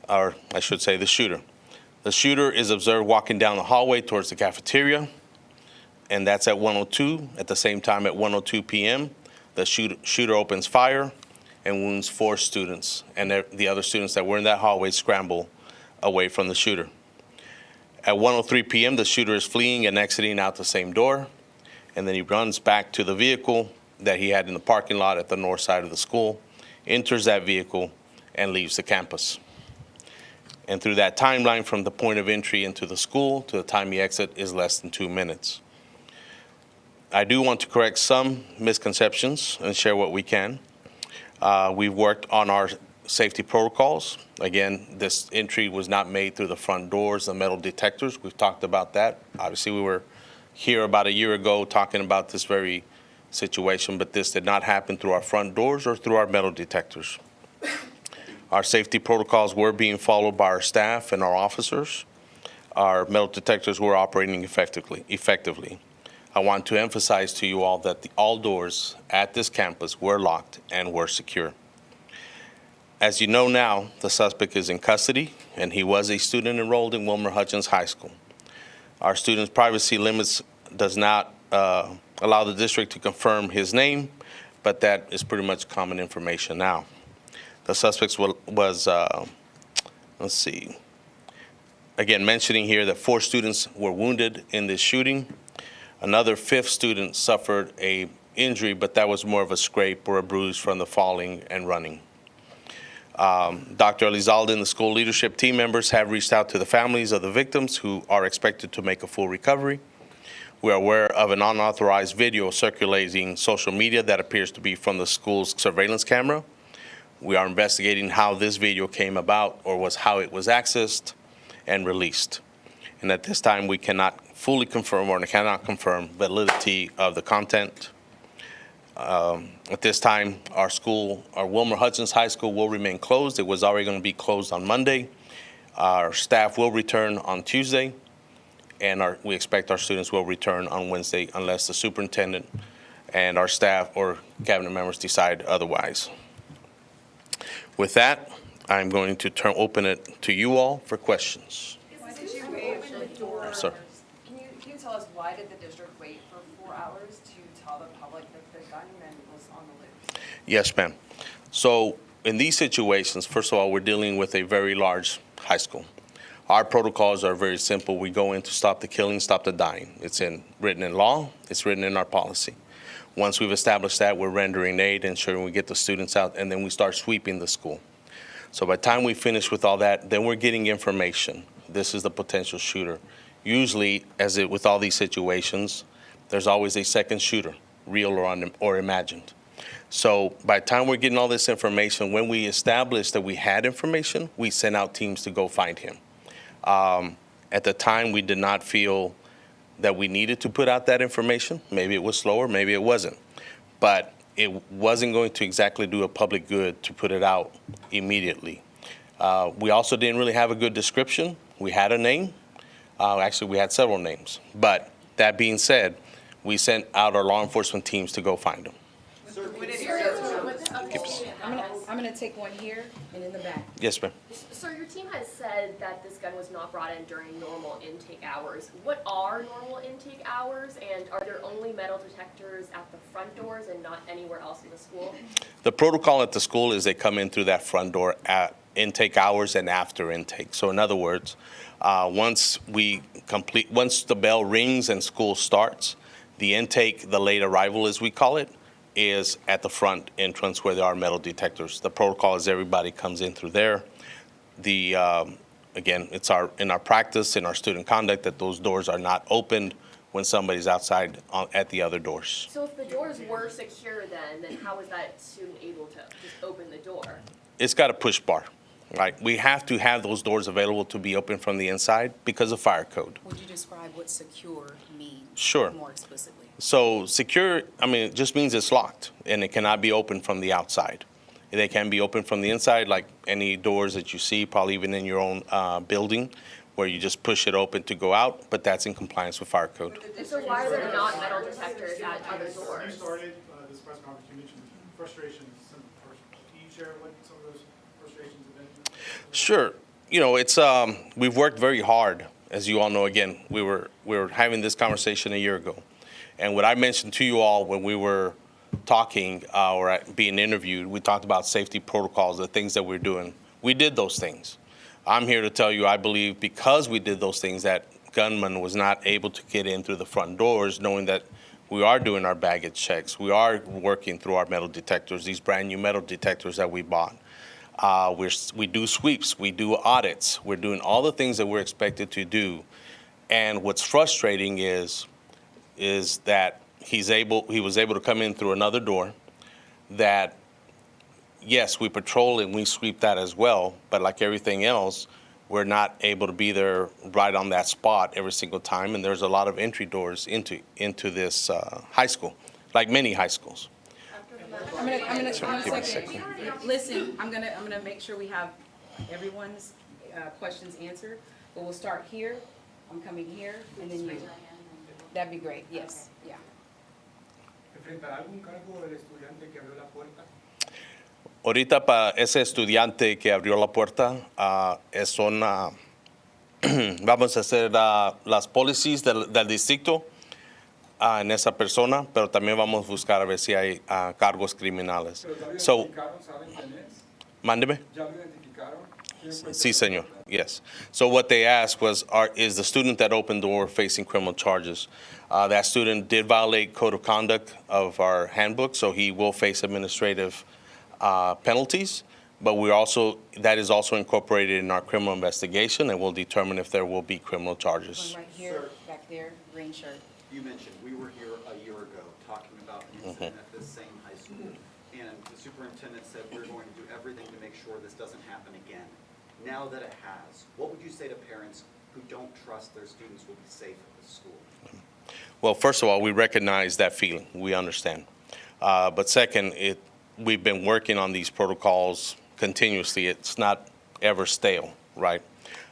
or I should say the shooter. The shooter is observed walking down the hallway towards the cafeteria, and that's at 1:02. At the same time, at 1:02 p.m., the shooter opens fire and wounds 4 students, and the other students that were in that hallway scramble away from the shooter. At 1:03 p.m., the shooter is fleeing and exiting out the same door, and then he runs back to the vehicle that he had in the parking lot at the north side of the school, enters that vehicle, and leaves the campus. And through that timeline from the point of entry into the school to the time he exits is less than 2 minutes. I do want to correct some misconceptions and share what we can. We've worked on our safety protocols. Again, this entry was not made through the front doors, the metal detectors. We've talked about that. Obviously, we were here about a year ago talking about this very situation, but this did not happen through our front doors or through our metal detectors. Our safety protocols were being followed by our staff and our officers. Our metal detectors were operating effectively. I want to emphasize to you all that all doors at this campus were locked and were secure. As you know now, the suspect is in custody, and he was a student enrolled in Wilmer-Hutchins High School. Our students' privacy limits does not allow the district to confirm his name, but that is pretty much common information now. The suspect was let's see, again, mentioning here that 4 students were wounded in this shooting. Another 5th student suffered a injury, but that was more of a scrape or a bruise from the falling and running. Dr. Elizalde and the school leadership team members have reached out to the families of the victims who are expected to make a full recovery. We are aware of an unauthorized video circulating social media that appears to be from the school's surveillance camera. We are investigating how this video came about or how it was accessed and released. And at this time, we cannot fully confirm or cannot confirm validity of the content. At this time, our Wilmer-Hutchins High School will remain closed. It was already going to be closed on Monday. Our staff will return on Tuesday, and we expect our students will return on Wednesday unless the superintendent and our staff or cabinet members decide otherwise. With that, I'm going to open it to you all for questions. Sir. Can you tell us why did the district wait for 4 hours to tell the public that the gunman was on the loose? Yes, ma'am. So in these situations, first of all, we're dealing with a very large high school. Our protocols are very simple. We go in to stop the killing, stop the dying. It's written in law. It's written in our policy. Once we've established that, we're rendering aid, ensuring we get the students out, and then we start sweeping the school. So by the time we finish with all that, then we're getting information. This is the potential shooter. Usually, with all these situations, there's always a second shooter, real or imagined. So by the time we're getting all this information, when we established that we had information, we sent out teams to go find him. At the time, we did not feel that we needed to put out that information. Maybe it was slower, maybe it wasn't. But it wasn't going to exactly do a public good to put it out immediately. We also didn't really have a good description. We had a name. Actually, we had several names. But that being said, we sent out our law enforcement teams to go find him. I'm going to take one here and in the back. Yes, ma'am. Sir, your team has said that this gun was not brought in during normal intake hours. What are normal intake hours, and are there only metal detectors at the front doors and not anywhere else in the school? The protocol at the school is they come in through that front door at intake hours and after intake. So in other words, once the bell rings and school starts, the intake, the late arrival as we call it, is at the front entrance where there are metal detectors. The protocol is everybody comes in through there. Again, it's in our practice, in our student conduct, that those doors are not opened when somebody's outside at the other doors. So if the doors were secure then how was that student able to just open the door? It's got a push bar, right? We have to have those doors available to be open from the inside because of fire code. Would you describe what secure means Sure. more explicitly? So secure, it just means it's locked and it cannot be opened from the outside. They can be opened from the inside, like any doors that you see, probably even in your own building, where you just push it open to go out, but that's in compliance with fire code. So why are there not metal detectors at other doors? You started this press conference, you mentioned frustrations. Can you share what some of those frustrations have been? Sure. It's we've worked very hard, as you all know. Again, we were having this conversation a year ago, and what I mentioned to you all when we were talking or being interviewed, we talked about safety protocols, the things that we're doing. We did those things. I'm here to tell you, I believe because we did those things, that gunman was not able to get in through the front doors, knowing that we are doing our baggage checks. We are working through our metal detectors, these brand new metal detectors that we bought. We do sweeps, we do audits. We're doing all the things that we're expected to do. And what's frustrating is that he was able to come in through another door that, yes, we patrol and we sweep that as well, but like everything else, we're not able to be there right on that spot every single time, and there's a lot of entry doors into this high school, like many high schools. I'm gonna second. Listen, I'm gonna make sure we have everyone's questions answered. But we'll start here. I'm coming here, and then you. That'd be great. Yes. Yeah. Ahorita para ese estudiante que abrió la puerta, vamos a hacer las policies del distrito en esa persona, pero también vamos a buscar a ver si hay cargos criminales. So, mándeme. Sí, señor. Yes. So what they asked was, is the student that opened the door facing criminal charges? That student did violate code of conduct of our handbook, so he will face administrative penalties. But that is also incorporated in our criminal investigation, and we'll determine if there will be criminal charges. One right here, back there, green shirt. You mentioned we were here a year ago talking about an incident at this same high school, and the superintendent said we're going to do everything to make sure this doesn't happen again. Now that it has, what would you say to parents who don't trust their students will be safe at this school? Well, first of all, we recognize that feeling. We understand. But second, we've been working on these protocols continuously. It's not ever stale, right?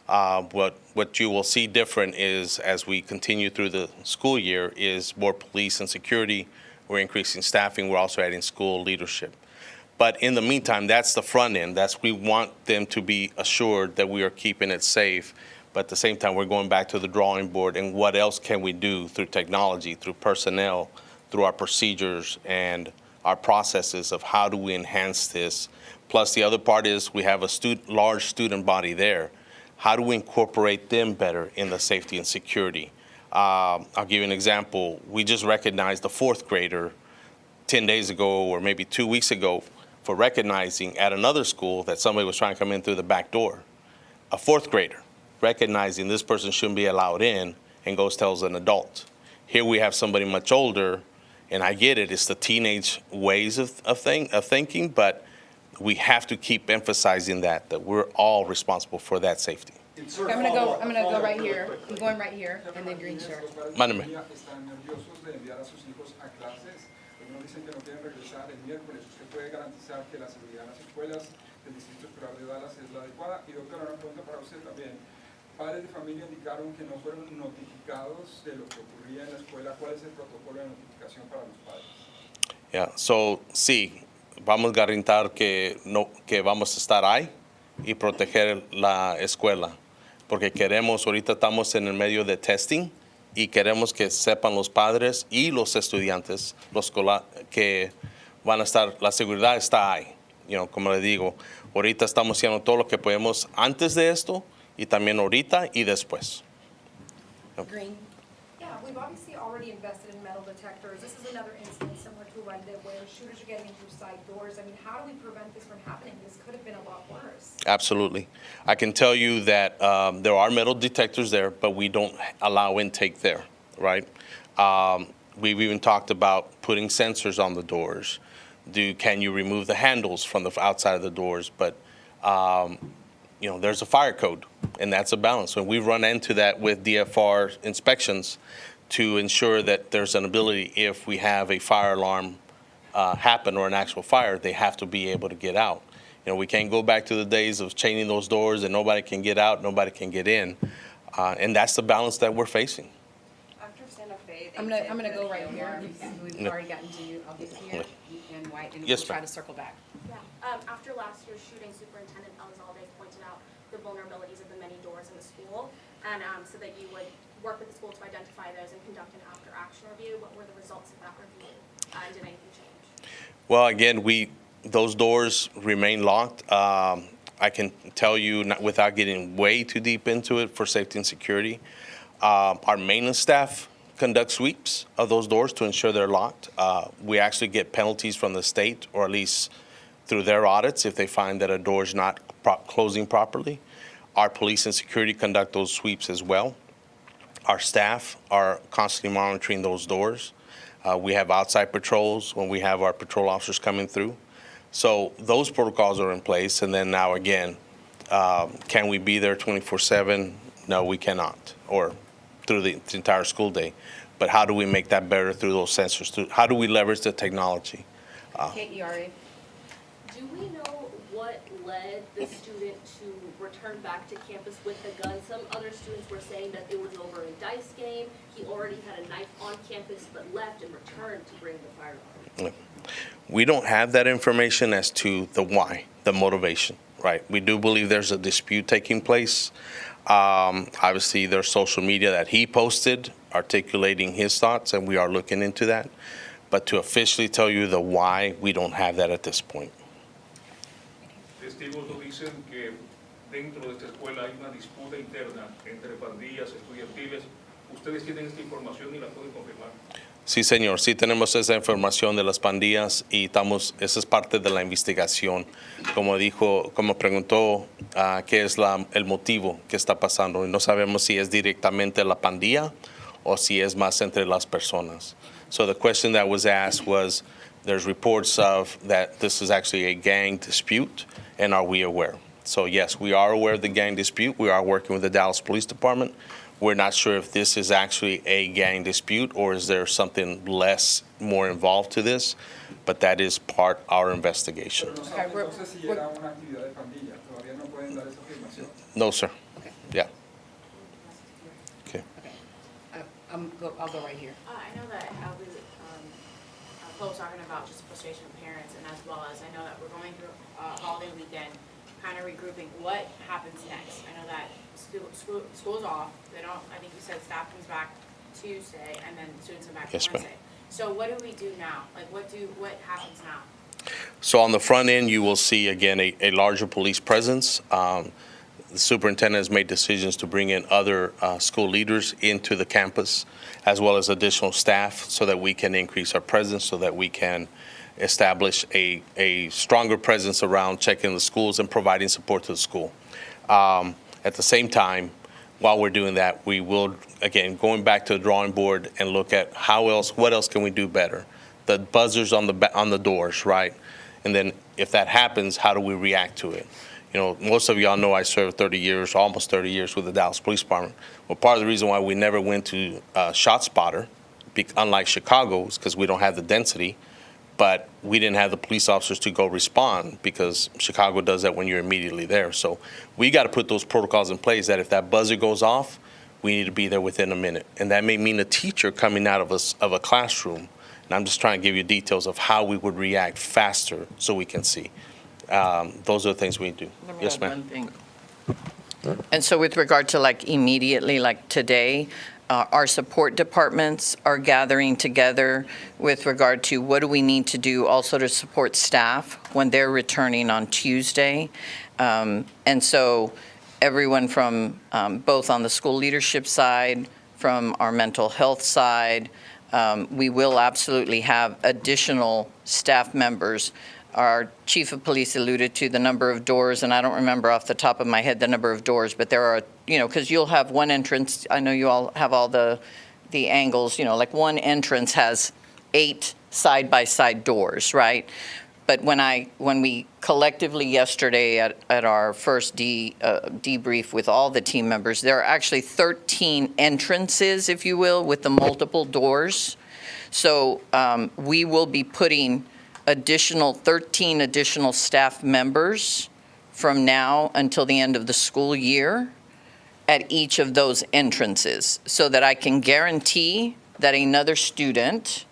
What you will see different is, as we continue through the school year, is more police and security. We're increasing staffing. We're also adding school leadership. But in the meantime, that's the front end. We want them to be assured that we are keeping it safe. But at the same time, we're going back to the drawing board and what else can we do through technology, through personnel, through our procedures and our processes of how do we enhance this. Plus, the other part is we have a large student body there. How do we incorporate them better in the safety and security? I'll give you an example. We just recognized a fourth grader 10 days ago or maybe 2 weeks ago for recognizing at another school that somebody was trying to come in through the back door. A fourth grader recognizing this person shouldn't be allowed in and goes tells an adult. Here we have somebody much older, and I get it, it's the teenage ways of thinking, but we have to keep emphasizing that we're all responsible for that safety. I'm gonna go right here. I'm going right here, and then green shirt. Mándeme. Dicen que no quieren regresar el miércoles. ¿Usted puede garantizar que la seguridad en las escuelas del Distrito Escolar de Dallas es la adecuada? Y doctora, una pregunta para usted también. Padres de familia indicaron que no fueron notificados de lo que ocurría en la escuela. ¿Cuál es el protocolo de notificación para los padres? Yeah, so sí, vamos a garantir que vamos a estar ahí y proteger la escuela, porque ahorita estamos en el medio de testing. Y queremos que sepan los padres y los estudiantes que van a estar, la seguridad está ahí. Como le digo, ahorita estamos haciendo todo lo que podemos antes de esto y también ahorita y después. Green. Yeah, we've obviously already invested in metal detectors. This is another incident similar to one where shooters are getting in through side doors. I mean, how do we prevent this from happening? This could have been a lot worse. Absolutely. I can tell you that there are metal detectors there, but we don't allow intake there, right? We've even talked about putting sensors on the doors. Can you remove the handles from the outside of the doors? But there's a fire code, and that's a balance. And we run into that with DFR inspections to ensure that there's an ability, if we have a fire alarm happen or an actual fire, they have to be able to get out. We can't go back to the days of chaining those doors and nobody can get out, nobody can get in. And that's the balance that we're facing. I'm gonna go right here. We've already gotten to you. I'll get here and white, and we'll try to circle back. Yeah. After last year's shooting, Superintendent Elizalde pointed out the vulnerabilities of the many doors in the school, and so that you would work with the school to identify those and conduct an after-action review. What were the results of that review? Did anything change? Well, again, those doors remain locked. I can tell you, without getting way too deep into it for safety and security, our maintenance staff conduct sweeps of those doors to ensure they're locked. We actually get penalties from the state, or at least through their audits, if they find that a door is not closing properly. Our police and security conduct those sweeps as well. Our staff are constantly monitoring those doors. We have outside patrols when we have our patrol officers coming through. So those protocols are in place. And then now again, can we be there 24/7? No, we cannot, or through the entire school day. But how do we make that better through those sensors? How do we leverage the technology? KERA. Do we know what led the student to return back to campus with the gun? Some other students were saying that it was over a dice game. He already had a knife on campus but left and returned to bring the firearm. We don't have that information as to the why, the motivation, right? We do believe there's a dispute taking place. Obviously, there's social media that he posted articulating his thoughts, and we are looking into that. But to officially tell you the why, we don't have that at this point. Testigos nos dicen que dentro de esta escuela hay una disputa interna entre pandillas estudiantiles. ¿Ustedes tienen esta información y la pueden confirmar? Sí, señor, sí tenemos esa información de las pandillas y esa es parte de la investigación. Como preguntó, qué es el motivo que está pasando. Y no sabemos si es directamente la pandilla o si es más entre las personas. So the question that was asked was, there's reports of that this is actually a gang dispute, and are we aware? So yes, we are aware of the gang dispute. We are working with the Dallas Police Department. We're not sure if this is actually a gang dispute or is there something more involved to this, but that is part of our investigation. No, sir. Okay. Yeah. I'll go right here. I know that folks talking about just frustration of parents, and as well as I know that we're going through a holiday weekend, kind of regrouping. What happens next? I know that school's off. They don't. I think you said staff comes back Tuesday, and then students come back Wednesday. So what do we do now? Like what happens now? So on the front end, you will see again a larger police presence. The superintendent has made decisions to bring in other school leaders into the campus, as well as additional staff, so that we can increase our presence, so that we can establish a stronger presence around checking the schools and providing support to the school. At the same time, while we're doing that, we will, again, going back to the drawing board and look at what else can we do better? The buzzers on the doors, right? And then if that happens, how do we react to it? You know, most of y'all know I served 30 years, almost 30 years with the Dallas Police Department. Well, part of the reason why we never went to ShotSpotter, unlike Chicago, is because we don't have the density, but we didn't have the police officers to go respond because Chicago does that when you're immediately there. So we got to put those protocols in place that if that buzzer goes off, we need to be there within a minute. And that may mean a teacher coming out of a classroom. And I'm just trying to give you details of how we would react faster so we can see. Those are the things we do. Yes, ma'am. And so with regard to like immediately, like today, our support departments are gathering together with regard to what do we need to do also to support staff when they're returning on Tuesday. And so everyone from both on the school leadership side, from our mental health side, we will absolutely have additional staff members. Our chief of police alluded to the number of doors, and I don't remember off the top of my head the number of doors, but there are, you know, because you'll have one entrance. I know you all have all the angles, you know, like one entrance has 8 side-by-side doors, right? But when we collectively yesterday at our first debrief with all the team members, there are actually 13 entrances, if you will, with the multiple doors. So we will be putting 13 additional staff members from now until the end of the school year at each of those entrances, so that I can guarantee that another student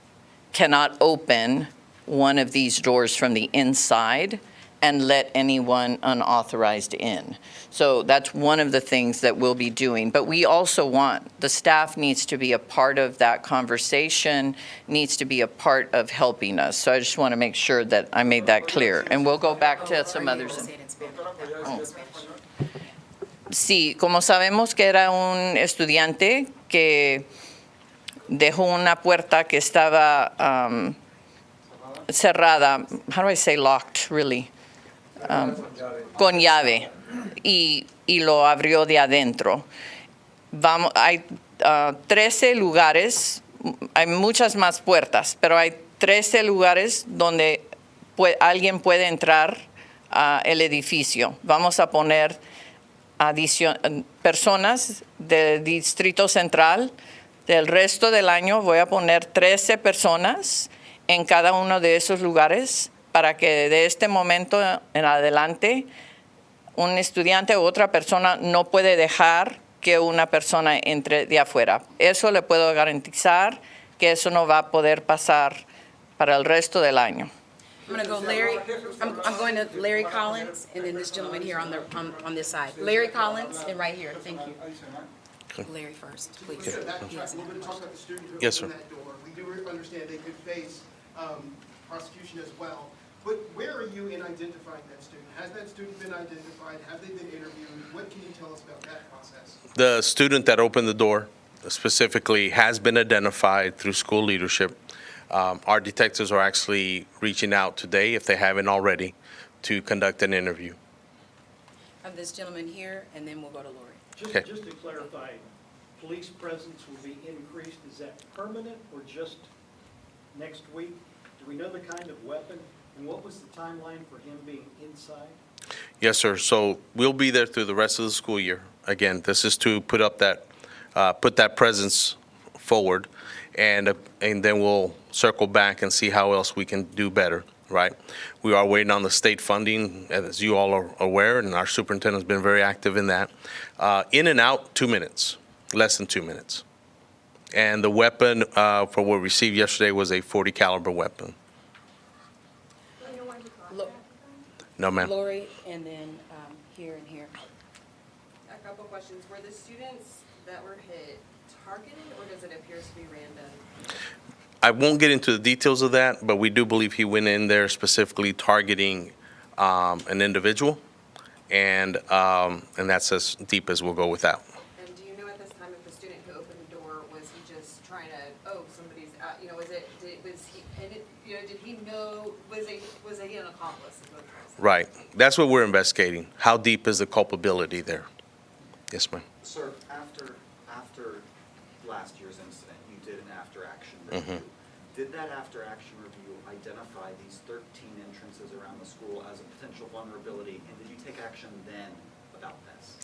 cannot open one of these doors from the inside and let anyone unauthorized in. So that's one of the things that we'll be doing. But we also want, the staff needs to be a part of that conversation, needs to be a part of helping us. So I just want to make sure that I made that clear. And we'll go back to some others. Sí, como sabemos que era un estudiante que dejó una puerta que estaba cerrada, how do I say locked, really? Con llave y lo abrió de adentro. Hay 13 lugares, hay muchas más puertas, pero hay 13 lugares donde alguien puede entrar al edificio. Vamos a poner personas del Distrito Central. Del resto del año voy a poner 13 personas en cada uno de esos lugares para que de este momento en adelante un estudiante u otra persona no puede dejar que una persona entre de afuera. Eso le puedo garantizar que eso no va a poder pasar para el resto del año. I'm going to go Larry. I'm going to Larry Collins, and then this gentleman here on this side. Larry Collins, and right here. Thank you. Larry first, please. Sure, that yes. A little bit talk about the student who Yes, opened sir. that door. We do understand they could face prosecution as well. But where are you in identifying that student? Has that student been identified? Have they been interviewed? What can you tell us about that process? The student that opened the door specifically has been identified through school leadership. Our detectives are actually reaching out today, if they haven't already, to conduct an interview. I have this gentleman here, and then we'll go to Lori. Just to clarify, police presence will be increased. Is that permanent or just next week? Do we know the kind of weapon? And what was the timeline for him being inside? Yes, sir. So we'll be there through the rest of the school year. Again, this is to put that presence forward, and then we'll circle back and see how else we can do better. Right? We are waiting on the state funding, as you all are aware, and our superintendent has been very active in that. In and out, 2 minutes, less than 2 minutes. And the weapon for what we received yesterday was a .40 caliber weapon. No, ma'am. Lori, and then here and here. A couple questions. Were the students that were hit targeted, or does it appear to be random? I won't get into the details of that, but we do believe he went in there specifically targeting an individual, and that's as deep as we'll go with that. And do you know at this time if the student who opened the door, was he just trying to, somebody's out, did he know, was he an accomplice? Right. That's what we're investigating. How deep is the culpability there? Yes, ma'am. Sir, after last year's incident, you did an after-action review. Mm-hmm. Did that after-action review identify these 13 entrances around the school as a potential vulnerability, and did you take action then about this?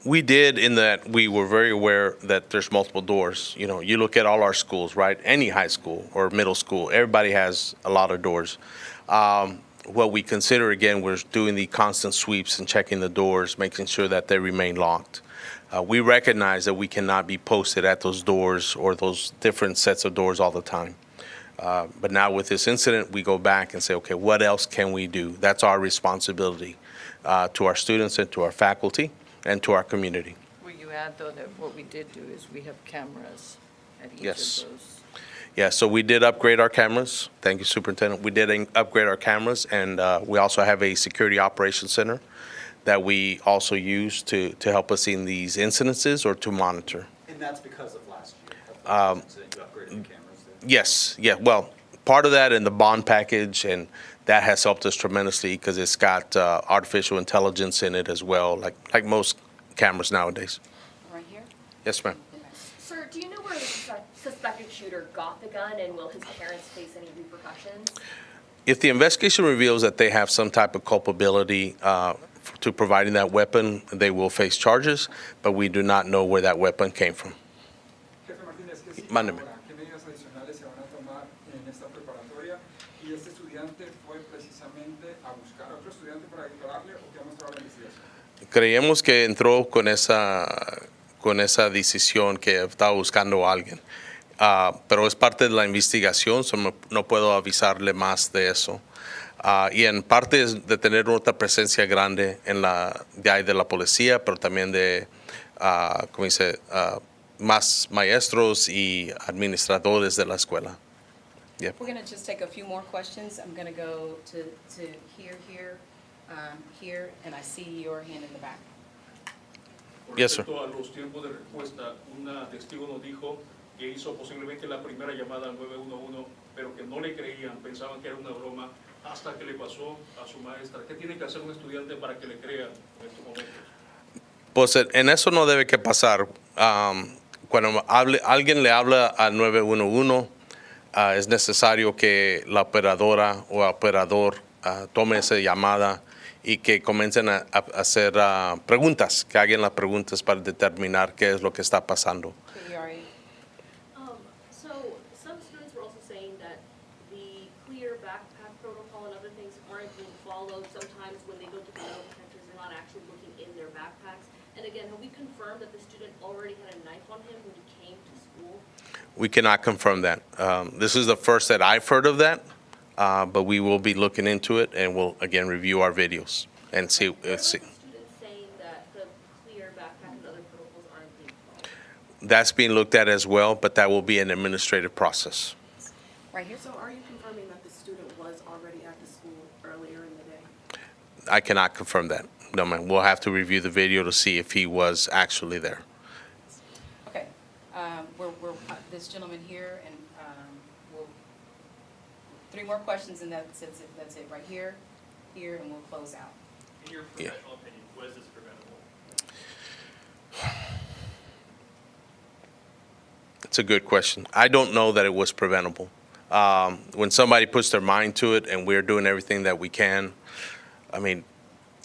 We did, in that we were very aware that there's multiple doors. You know, you look at all our schools, right? Any high school or middle school, everybody has a lot of doors. What we consider, again, was doing the constant sweeps and checking the doors, making sure that they remain locked. We recognize that we cannot be posted at those doors or those different sets of doors all the time. But now with this incident, we go back and say, okay, what else can we do? That's our responsibility to our students and to our faculty and to our community. Will you add, though, that what we did do is we have cameras at each Yes. of those? Yeah, so we did upgrade our cameras. Thank you, Superintendent. We did upgrade our cameras, and we also have a security operations center that we also use to help us in these incidences or to monitor. And that's because of last year, of the incident, you upgraded the cameras there? Yes, yeah, well, part of that in the bond package, and that has helped us tremendously because it's got artificial intelligence in it as well, like most cameras nowadays. Right here? Yes, ma'am. Sir, do you know where the suspected shooter got the gun, and will his parents face any repercussions? If the investigation reveals that they have some type of culpability to providing that weapon, they will face charges, but we do not know where that weapon came from. Jefe Martínez, ¿qué sigue Mándeme. ahora? ¿Qué medidas adicionales se van a tomar en esta preparatoria? ¿Y este estudiante fue precisamente a buscar a otro estudiante para dispararle o qué ha mostrado la investigación? Creemos que entró con esa decisión que estaba buscando a alguien. Pero es parte de la investigación, so no puedo avisarle más de eso. Y en parte es de tener otra presencia grande de la policía, pero también de, como dice, más maestros y administradores de la escuela. Yep. We're going to just take a few more questions. I'm going to go to here, and I see your hand in the back. Yes, sir. Respecto a los tiempos de respuesta, una testigo nos dijo que hizo posiblemente la primera llamada al 911, pero que no le creían, pensaban que era una broma, hasta que le pasó a su maestra. ¿Qué tiene que hacer un estudiante para que le crean en estos momentos? Pues en eso no debe que pasar. Cuando alguien le habla al 911, es necesario que la operadora o operador tome esa llamada y que comiencen a hacer preguntas, que hagan las preguntas para determinar qué es lo que está pasando. So some students were also saying that the impacts? And again, have we confirmed that the student already had a knife on him when he came to school? We cannot confirm that. This is the first that I've heard of that, but we will be looking into it, and we'll, again, review our videos and see. Students saying that the clear backpack and other protocols aren't being followed. That's being looked at as well, but that will be an administrative process. Right here. So are you confirming that the student was already at the school earlier in the day? I cannot confirm that. No, ma'am. We'll have to review the video to see if he was actually there. Okay, we're this gentleman here, and we'll, 3 more questions, and that's it, right here, and we'll close out. In your professional opinion, was this preventable? It's a good question. I don't know that it was preventable. When somebody puts their mind to it and we're doing everything that we can, I mean,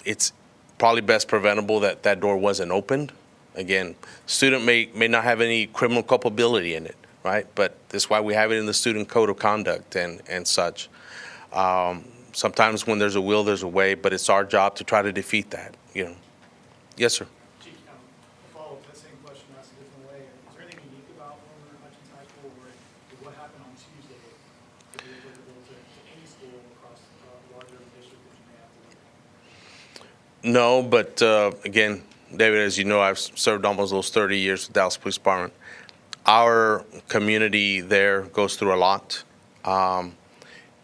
it's probably best preventable that that door wasn't opened. Again, student may not have any criminal culpability in it, right? But that's why we have it in the student code of conduct and such. Sometimes when there's a will, there's a way, but it's our job to try to defeat that, you know. Yes, sir. Chief, a follow-up to that same question asked a different way. Is there anything unique about Wilmer-Hutchins High School where what happened on Tuesday could be applicable to any school across the larger district that you may have to look at? No, but again, David, as you know, I've served almost those 30 years with Dallas Police Department. Our community there goes through a lot,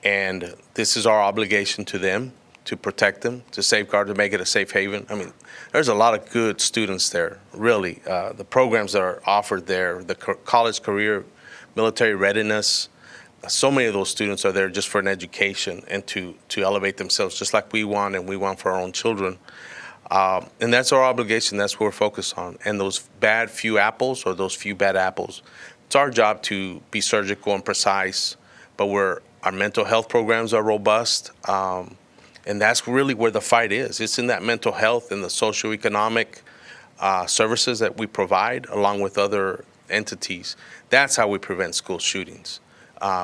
and this is our obligation to them, to protect them, to safeguard, to make it a safe haven. I mean, there's a lot of good students there, really. The programs that are offered there, the college career, military readiness, so many of those students are there just for an education and to elevate themselves just like we want, and we want for our own children. And that's our obligation. That's what we're focused on. And those bad few apples, or those few bad apples, it's our job to be surgical and precise, but our mental health programs are robust. And that's really where the fight is. It's in that mental health and the socioeconomic services that we provide along with other entities. That's how we prevent school shootings.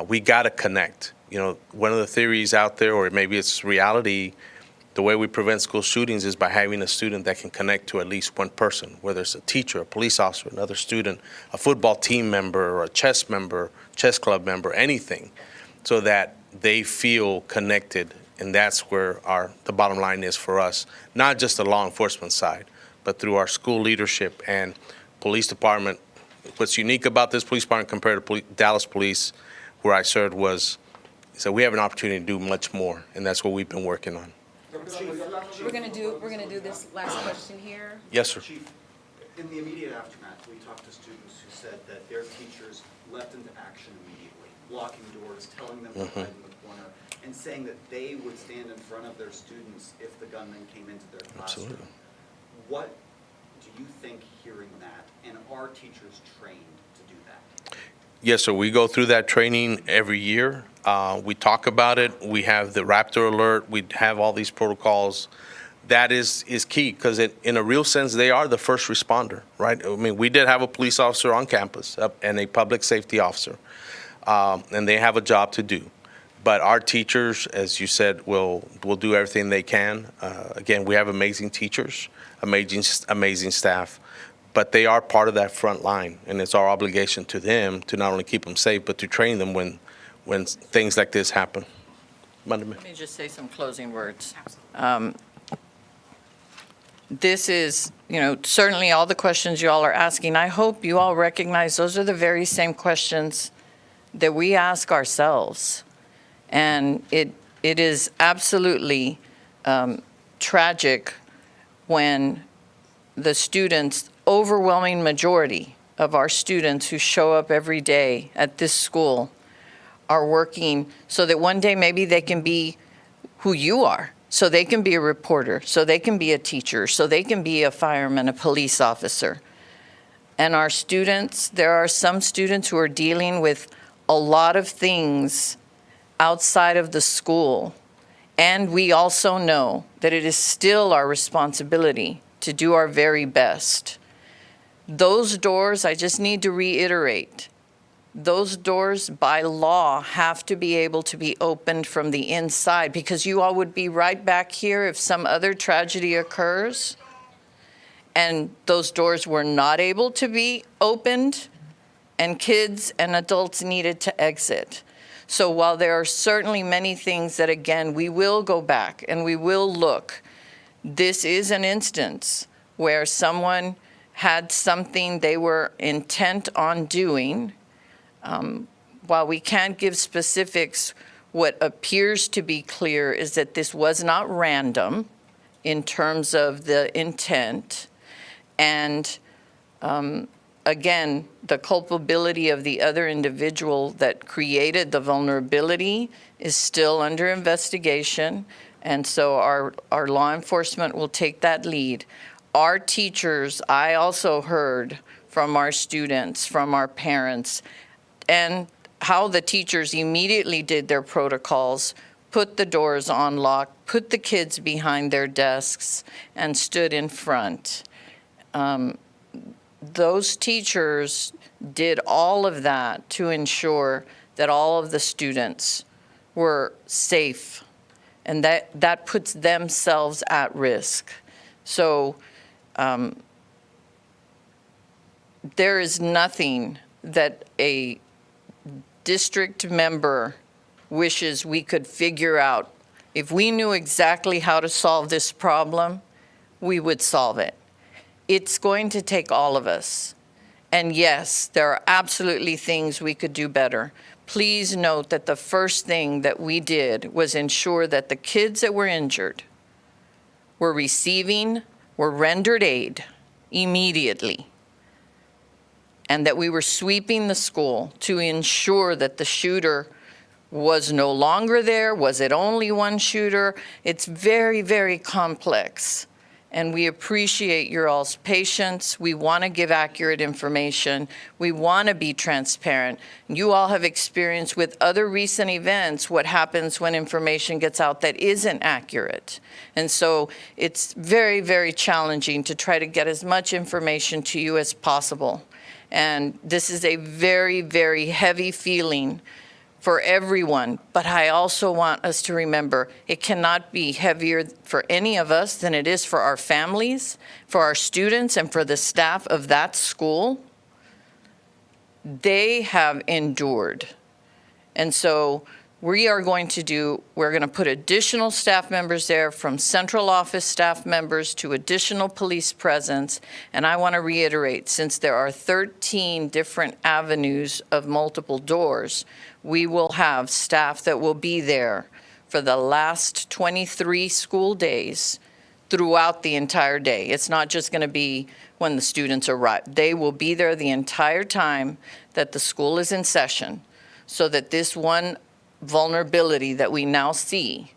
We got to connect. You know, one of the theories out there, or maybe it's reality, the way we prevent school shootings is by having a student that can connect to at least one person, whether it's a teacher, a police officer, another student, a football team member, or a chess club member, anything, so that they feel connected. And that's where the bottom line is for us, not just the law enforcement side, but through our school leadership and police department. What's unique about this police department compared to Dallas Police, where I served, was so we have an opportunity to do much more, and that's what we've been working on. We're gonna do this last question here. Yes, sir. Chief, in the immediate aftermath, we talked to students who said that their teachers leapt into action immediately, blocking doors, telling them to hide in the corner, and saying that they would stand in front of their students if the gunman came into their classroom. Absolutely. What do you think hearing that, and are teachers trained to do that? Yes, sir. We go through that training every year. We talk about it. We have the Raptor alert. We have all these protocols. That is key, because in a real sense, they are the first responder, right? I mean, we did have a police officer on campus and a public safety officer, and they have a job to do. But our teachers, as you said, will do everything they can. Again, we have amazing teachers, amazing staff, but they are part of that front line, and it's our obligation to them to not only keep them safe, but to train them when things like this happen. Let me just say some closing words. This is, certainly all the questions you all are asking. I hope you all recognize those are the very same questions that we ask ourselves. And it is absolutely tragic when the students, overwhelming majority of our students who show up every day at this school, are working so that one day maybe they can be who you are, so they can be a reporter, so they can be a teacher, so they can be a fireman, a police officer. And our students, there are some students who are dealing with a lot of things outside of the school. And we also know that it is still our responsibility to do our very best. Those doors, I just need to reiterate, those doors by law have to be able to be opened from the inside, because you all would be right back here if some other tragedy occurs. and those doors were not able to be opened, and kids and adults needed to exit. So while there are certainly many things that, again, we will go back and we will look, this is an instance where someone had something they were intent on doing. While we can't give specifics, what appears to be clear is that this was not random in terms of the intent. And again, the culpability of the other individual that created the vulnerability is still under investigation. And so our law enforcement will take that lead. Our teachers, I also heard from our students, from our parents, and how the teachers immediately did their protocols, put the doors on lock, put the kids behind their desks, and stood in front. Those teachers did all of that to ensure that all of the students were safe, and that puts themselves at risk. So there is nothing that a district member wishes we could figure out. If we knew exactly how to solve this problem, we would solve it. It's going to take all of us. And yes, there are absolutely things we could do better. Please note that the first thing that we did was ensure that the kids that were injured were rendered aid immediately, and that we were sweeping the school to ensure that the shooter was no longer there. Was it only one shooter? It's very, very complex. And we appreciate your all's patience. We want to give accurate information. We want to be transparent. You all have experienced with other recent events what happens when information gets out that isn't accurate. And so it's very, very challenging to try to get as much information to you as possible. And this is a very, very heavy feeling for everyone, but I also want us to remember it cannot be heavier for any of us than it is for our families, for our students, and for the staff of that school. They have endured. And so we're going to put additional staff members there, from central office staff members to additional police presence. And I want to reiterate, since there are 13 different avenues of multiple doors, we will have staff that will be there for the last 23 school days throughout the entire day. It's not just going to be when the students arrive. They will be there the entire time that the school is in session, so that this one vulnerability that we now see,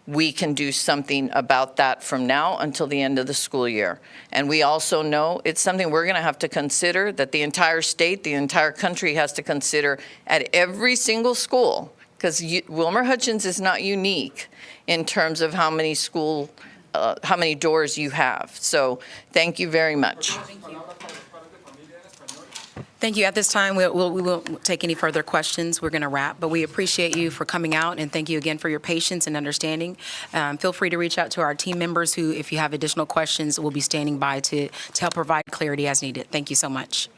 we can do something about that from now until the end of the school year. And we also know it's something we're going to have to consider, that the entire state, the entire country has to consider at every single school, because Wilmer-Hutchins is not unique in terms of how many doors you have. So thank you very much. Thank you. At this time, we won't take any further questions. We're going to wrap, but we appreciate you for coming out, and thank you again for your patience and understanding. Feel free to reach out to our team members who, if you have additional questions, will be standing by to help provide clarity as needed. Thank you so much.